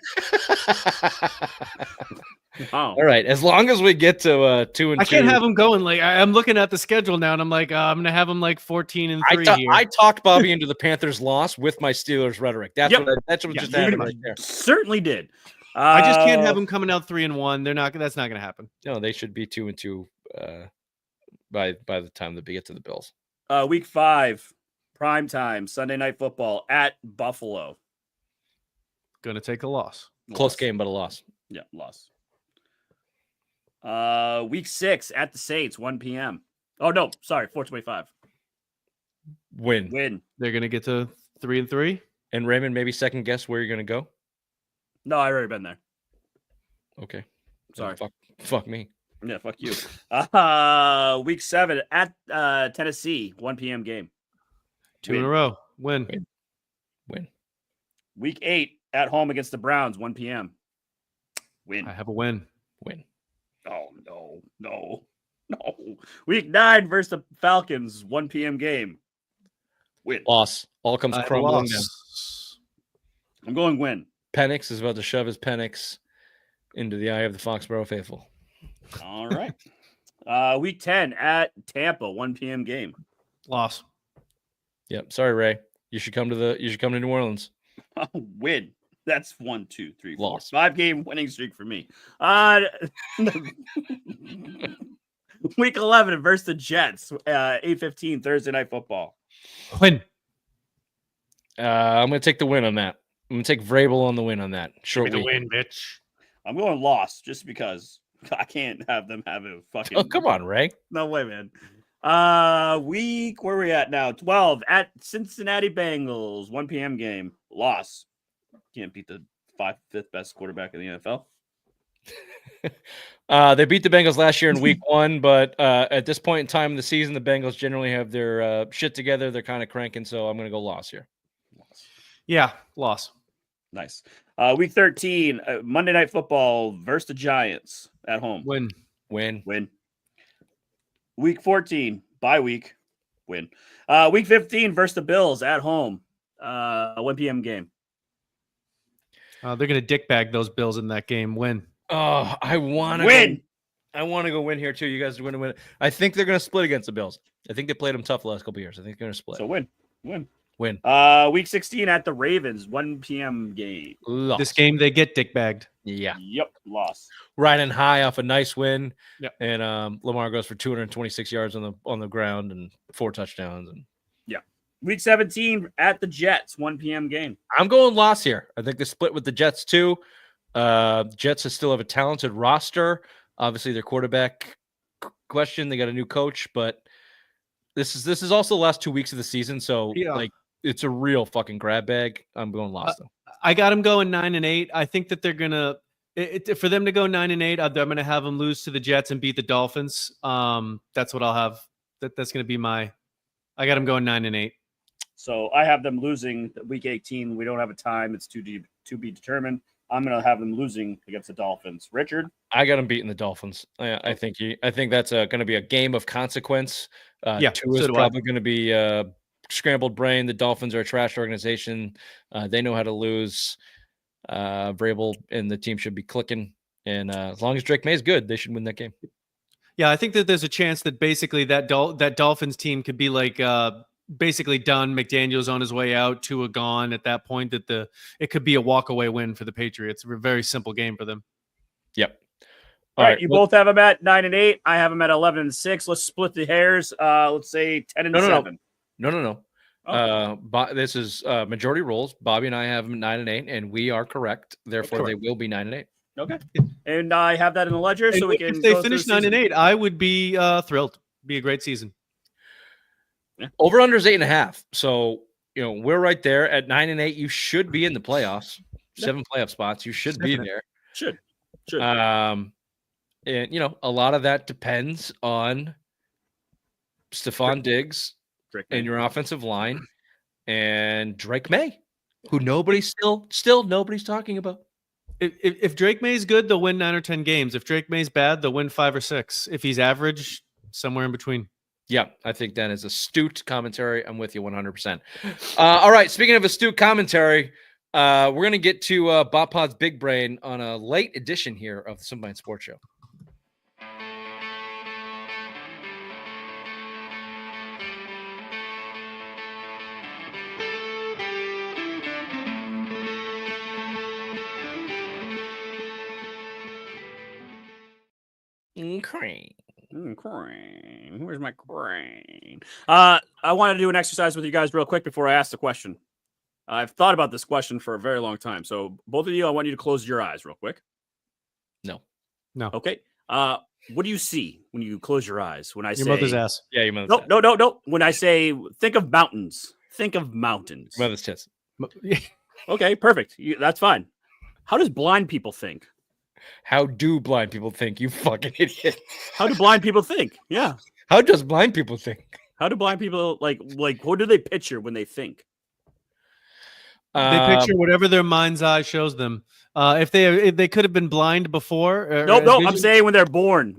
Wow. All right. As long as we get to 2 and 2. I can't have them going like I'm looking at the schedule now, and I'm like, I'm gonna have them like 14 and 3 here. I talked Bobby into the Panthers' loss with my Steelers rhetoric. That's what just happened right there. Certainly did. I just can't have them coming out 3 and 1. They're not. That's not gonna happen. No, they should be 2 and 2 by the time they get to the Bills. Week 5, prime time, Sunday Night Football at Buffalo. Gonna take a loss. Close game, but a loss. Yeah, loss. Week 6 at the Saints, 1 p.m. Oh no, sorry, 4:25. Win. They're gonna get to 3 and 3. And Raymond, maybe second guess where you're gonna go. No, I already been there. Okay. Sorry. Fuck me. Yeah, fuck you. Week 7 at Tennessee, 1 p.m. game. 2 in a row. Win. Week 8 at home against the Browns, 1 p.m. Win. I have a win. Oh, no. Week 9 versus the Falcons, 1 p.m. game. Win. Loss. All comes crumbling down. I'm going win. Penix is about to shove his Penix into the eye of the Foxborough faithful. All right. Week 10 at Tampa, 1 p.m. game. Loss. Yep. Sorry, Ray. You should come to New Orleans. Win. That's 1, 2, 3, 4. Loss. 5-game winning streak for me. Week 11 versus the Jets, 8:15 Thursday Night Football. Win. I'm going to take the win on that. I'm going to take Vrabel on the win on that. Give me the win, bitch. I'm going loss just because I can't have them have a fucking. Oh, come on, Ray. No way, man. Week, where are we at now? 12 at Cincinnati Bengals, 1 p.m. game. Loss. Can't beat the 5th best quarterback in the NFL. They beat the Bengals last year in week 1, but at this point in time in the season, the Bengals generally have their shit together. They're kind of cranking, so I'm going to go loss here. Yeah, loss. Nice. Week 13, Monday Night Football versus the Giants at home. Win. Week 14, bye week. Win. Week 15 versus the Bills at home. 1 p.m. game. They're going to dickbag those Bills in that game. Win. Oh, I want to win. I want to go win here too. You guys are going to win. I think they're going to split against the Bills. I think they played them tough the last couple of years. I think they're going to split. So win. Win. Week 16 at the Ravens, 1 p.m. game. Loss. This game, they get dickbagged. Yeah. Yep, loss. Riding high off a nice win. Yeah. And Lamar goes for 226 yards on the ground and 4 touchdowns. And yeah. Week 17 at the Jets, 1 p.m. game. I'm going loss here. I think they split with the Jets too. Jets still have a talented roster. Obviously, their quarterback question. They got a new coach, but this is also the last 2 weeks of the season, so like it's a real fucking grab bag. I'm going loss though. I got them going 9-8. I think that they're gonna for them to go 9-8. I'm gonna have them lose to the Jets and beat the Dolphins. That's what I'll have. That's gonna be my. I got them going 9-8. So I have them losing week 18. We don't have a time. It's to be determined. I'm going to have them losing against the Dolphins. Richard? I got them beating the Dolphins. I think that's going to be a game of consequence. Two is probably going to be scrambled brain. The Dolphins are a trash organization. They know how to lose. Vrabel and the team should be clicking. And as long as Drake May is good, they should win that game. Yeah, I think that there's a chance that basically that Dolphins team could be like basically done. McDaniel's on his way out, Tua gone at that point. That it could be a walk-away win for the Patriots. A very simple game for them. Yep. All right, you both have them at 9-8. I have them at 11-6. Let's split the hairs. Let's say 10-7. No. This is majority rules. Bobby and I have them 9-8, and we are correct. Therefore, they will be 9-8. Okay. And I have that in the ledger, so we can. If they finish 9-8, I would be thrilled. Be a great season. Yeah. Over under is 8.5. So we're right there at 9-8. You should be in the playoffs. 7 playoff spots. You should be there. Should. And a lot of that depends on Stephon Diggs and your offensive line and Drake May, who nobody's nobody's talking about. If Drake May's good, they'll win 9 or 10 games. If Drake May's bad, they'll win 5 or 6. If he's average, somewhere in between. Yeah, I think that is astute commentary. I'm with you 100%. All right, speaking of astute commentary, we're going to get to BOTPOD's Big Brain on a late edition here of the Simple Mind Sports Show. Crane. Where's my crane? I wanted to do an exercise with you guys real quick before I ask the question. I've thought about this question for a very long time. So both of you, I want you to close your eyes real quick. No. Okay. What do you see when you close your eyes? When I say your mother's ass. Yeah, your mother's ass. No. When I say think of mountains. Mother's tits. Okay, perfect. That's fine. How does blind people think? How do blind people think, you fucking idiot? How do blind people think? Yeah. How does blind people think? How do blind people like what do they picture when they think? They picture whatever their mind's eye shows them. If they could have been blind before. No, I'm saying when they're born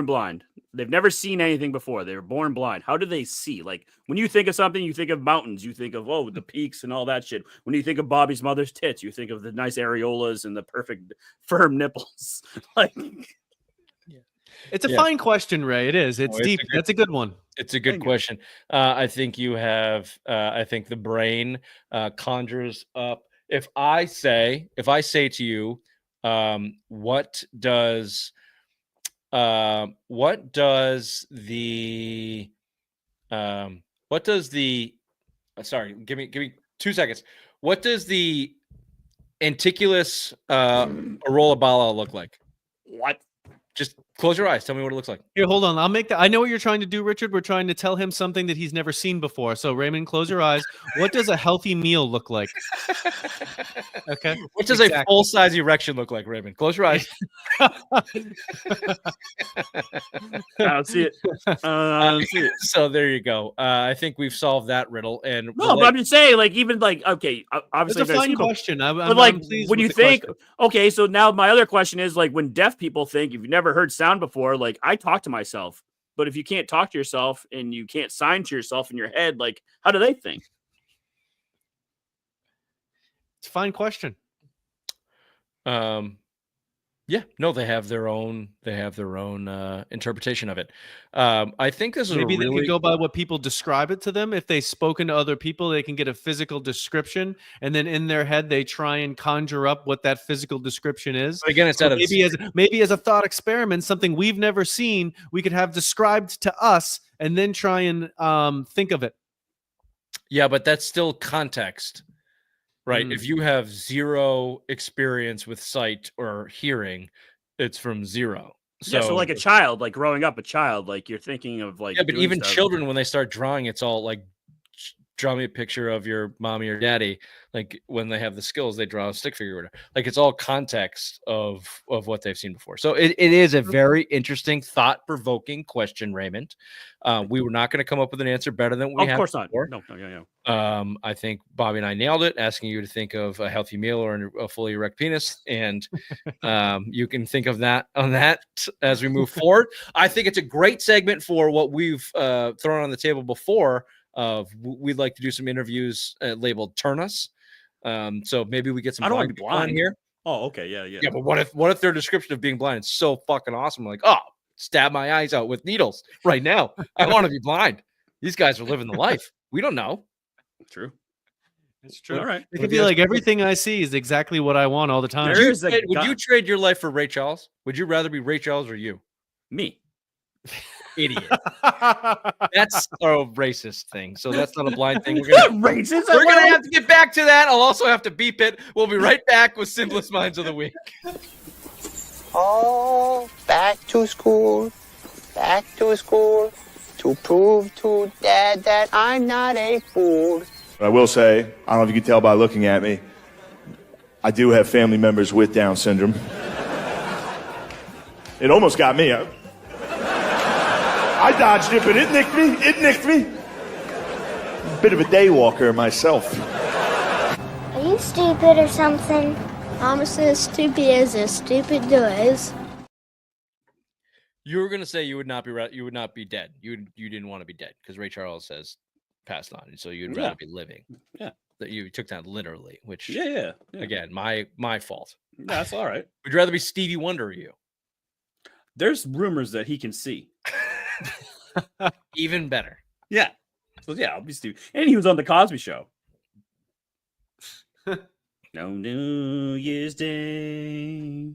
blind. They've never seen anything before. They were born blind. How do they see? Like when you think of something, you think of mountains. You think of the peaks and all that shit. When you think of Bobby's mother's tits, you think of the nice areolas and the perfect firm nipples. It's a fine question, Ray. It is. It's deep. That's a good one. It's a good question. I think you have. I think the brain conjures up. If I say to you, what does the sorry, give me 2 seconds. What does the Anticulus Arolabala look like? What? Just close your eyes. Tell me what it looks like. Here, hold on. I'll make that. I know what you're trying to do, Richard. We're trying to tell him something that he's never seen before. So, Raymond, close your eyes. What does a healthy meal look like? Okay. What does a full-size erection look like, Raymond? Close your eyes. I don't see it. So there you go. I think we've solved that riddle. And no, but I'm just saying, okay, obviously, it's a fine question. But when you think, okay, so now my other question is when deaf people think, if you've never heard sound before, I talk to myself, but if you can't talk to yourself and you can't sign to yourself in your head, how do they think? It's a fine question. Yeah, no, they have their own interpretation of it. I think this is maybe they could go by what people describe it to them. If they've spoken to other people, they can get a physical description, and then in their head they try and conjure up what that physical description is. But again, it's maybe as a thought experiment, something we've never seen, we could have described to us, and then try and think of it. Yeah, but that's still context. Right. If you have zero experience with sight or hearing, it's from zero. So like a child, growing up a child, you're thinking of yeah, but even children, when they start drawing, it's all draw me a picture of your mommy or daddy. When they have the skills, they draw a stick figure or whatever. It's all context of what they've seen before. So it is a very interesting, thought-provoking question, Raymond. We were not going to come up with an answer better than we have. Of course not. Before. No. I think Bobby and I nailed it, asking you to think of a healthy meal or a fully erect penis, and you can think of that as we move forward. I think it's a great segment for what we've thrown on the table before. We'd like to do some interviews labeled "Turn Us," so maybe we get some. I don't want to be blind here. Oh, okay, yeah. Yeah, but what if their description of being blind is so fucking awesome? Stab my eyes out with needles right now. I want to be blind. These guys are living the life. We don't know. True. It's true. All right. It could be like everything I see is exactly what I want all the time. Would you trade your life for Ray Charles? Would you rather be Ray Charles or you? Me. Idiot. That's a racist thing. So that's not a blind thing. We're gonna have to get back to that. I'll also have to beep it. We'll be right back with Simplest Minds of the Week. Oh, back to school to prove to Dad that I'm not a fool. I will say, I don't know if you can tell by looking at me, I do have family members with Down syndrome. It almost got me. I dodged it, but it nicked me. Bit of a day walker myself. Are you stupid or something? I'm as stupid as stupid does. You were gonna say you would not be dead. You didn't want to be dead because Ray Charles says passed on, and so you'd rather be living. Yeah. That you took that literally, which yeah. Again, my fault. That's all right. Would you rather be Stevie Wonder or you? There's rumors that he can see. Even better. Yeah. So yeah, I'll be Stevie. And he was on the Cosby Show. No New Year's Day.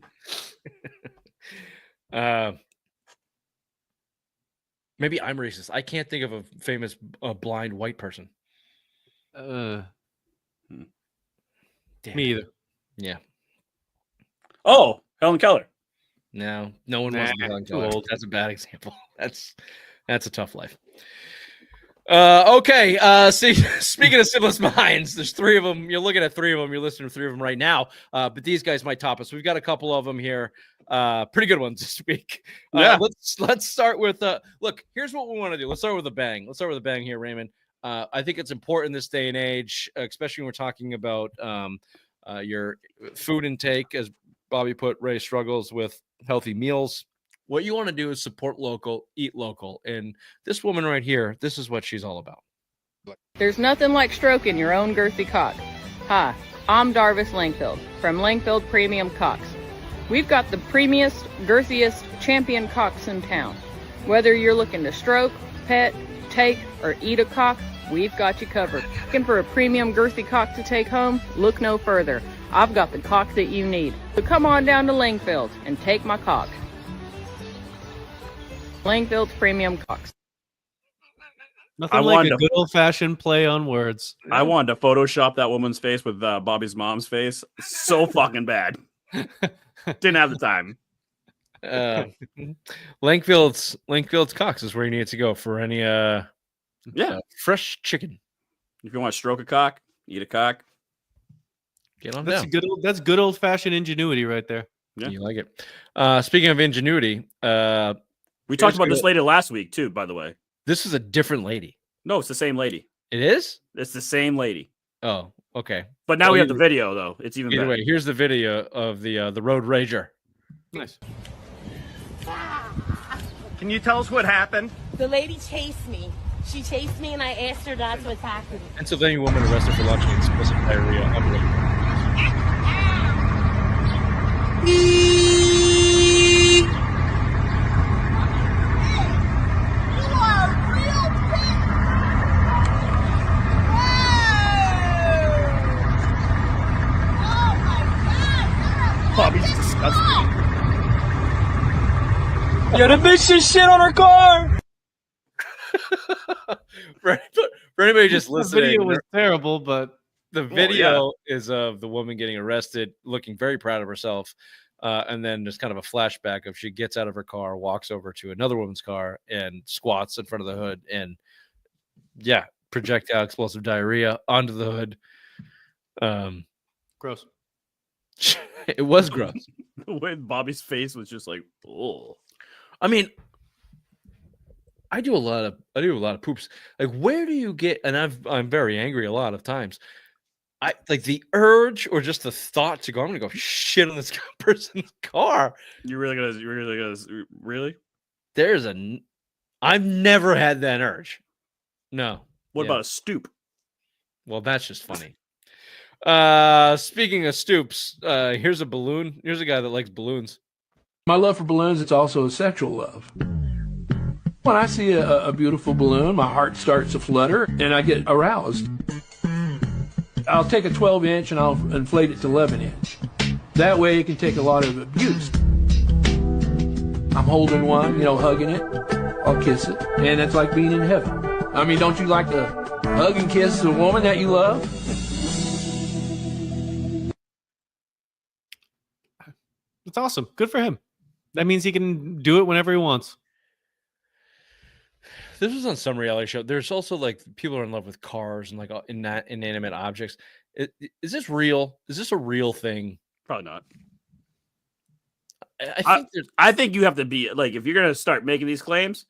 Maybe I'm racist. I can't think of a famous blind white person. Me either. Yeah. Oh, Helen Keller. No one wants to be Helen Keller. Old. That's a bad example. That's a tough life. Okay. See, speaking of Simplest Minds, there's three of them. You're looking at three of them. You're listening to three of them right now. But these guys might top us. We've got a couple of them here. Pretty good ones this week. Let's start with look, here's what we want to do. Let's start with a bang. Let's start with a bang here, Raymond. I think it's important this day and age, especially when we're talking about your food intake, as Bobby put, Ray struggles with healthy meals. What you want to do is support local, eat local. And this woman right here, this is what she's all about. There's nothing like stroking your own girthy cock. Hi, I'm Darvis Langfield from Langfield Premium Cocks. We've got the premiest, girthiest champion cocks in town. Whether you're looking to stroke, pet, take, or eat a cock, we've got you covered. Looking for a premium girthy cock to take home? Look no further. I've got the cock that you need. So come on down to Langfield and take my cock. Langfield's Premium Cocks. Nothing like a good old-fashioned play on words. I wanted to Photoshop that woman's face with Bobby's mom's face. So fucking bad. Didn't have the time. Langfield's Cocks is where you need to go for any fresh chicken. If you want to stroke a cock, eat a cock. Get on That's down. That's good old-fashioned ingenuity right there. Yeah. You like it. Speaking of ingenuity, we talked about this lady last week too, by the way. This is a different lady. No, it's the same lady. It is? It's the same lady. Oh, okay. But now we have the video though. It's even either better. way. Here's the video of the Road Rager. Nice. Can you tell us what happened? The lady chased me. She chased me and I asked her that's what's happening. Pennsylvania woman arrested for launching explosive diarrhea on road. Bobby's disgusting. Yo, the bitch just shit on her car. for anybody just listening, The video was terrible, but the video is of the woman getting arrested, looking very proud of herself. And then there's kind of a flashback of she gets out of her car, walks over to another woman's car and squats in front of the hood. And projectile explosive diarrhea onto the hood. Gross. It was gross. The way Bobby's face was just like, oh. I mean, I do a lot of poops. Like, where do you get? And I'm very angry a lot of times. I like the urge or just the thought to go. I'm gonna go shit on this person's car. You're really gonna really? I've never had that urge. No. What about a stoop? Well, that's just funny. Speaking of stoops, here's a balloon. Here's a guy that likes balloons. My love for balloons, it's also a sexual love. When I see a beautiful balloon, my heart starts to flutter and I get aroused. I'll take a 12-inch and I'll inflate it to 11-inch. That way it can take a lot of abuse. I'm holding one, hugging it. I'll kiss it. And it's like being in heaven. I mean, don't you like to hug and kiss a woman that you love? That's awesome. Good for him. That means he can do it whenever he wants. This was on some reality show. There's also like people are in love with cars and like inanimate objects. Is this real? Is this a real thing? Probably not. I think you have to be like, if you're gonna start making these claims,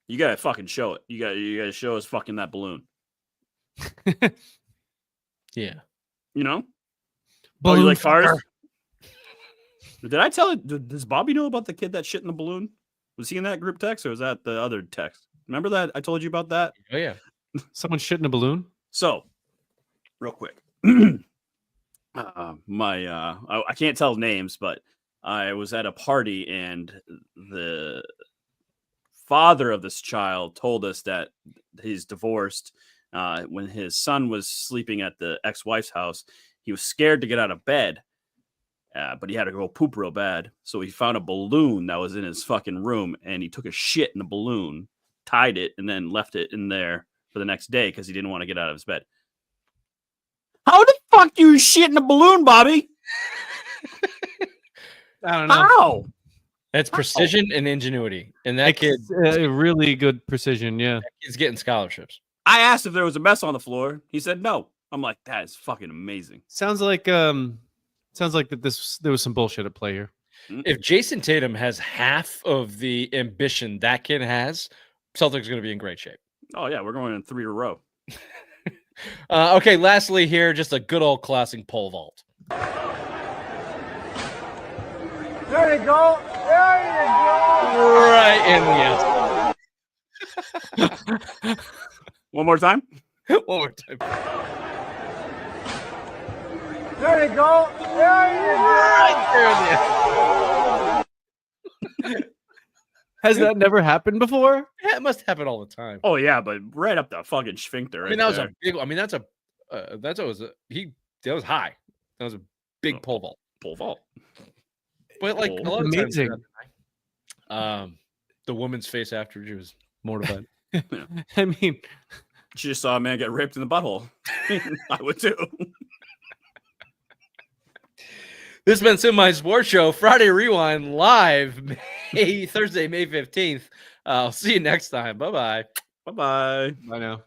you gotta fucking show it. You gotta show us fucking that balloon. Yeah. Oh, you like cars? Did I tell it? Does Bobby know about the kid that shit in the balloon? Was he in that group text or was that the other text? Remember that I told you about that? Oh yeah. Someone shit in a balloon? So, real quick. I can't tell names, but I was at a party and the father of this child told us that he's divorced. When his son was sleeping at the ex-wife's house, he was scared to get out of bed. But he had to go poop real bad. So he found a balloon that was in his fucking room and he took a shit in the balloon, tied it, and then left it in there for the next day because he didn't want to get out of his bed. How the fuck do you shit in a balloon, Bobby? I don't know. How? That's precision and ingenuity. And that kid, really good precision. Yeah. that kid's getting scholarships. I asked if there was a mess on the floor. He said no. I'm like, that is fucking amazing. Sounds like there was some bullshit at play here. If Jason Tatum has half of the ambition that kid has, Celtics are going to be in great shape. Oh yeah, we're going in 3 in a row. Okay, lastly here, just a good old classic pole vault. There you go. There you go. Right in the end. One more time. One more time. There you go. There you go. Right there in the end. Has that never happened before? Yeah, it must happen all the time. Oh yeah, but right up the fucking sphincter. I mean, that was a big. I mean, that was high. That was a big pole vault. Pole vault. But like a lot of Amazing. times, the woman's face after she was mortified. I mean, she just saw a man get raped in the butthole. I would too. This has been Semi Sports Show Friday Rewind live Thursday, May 15th. I'll see you next time. Bye bye. Bye bye. Bye now.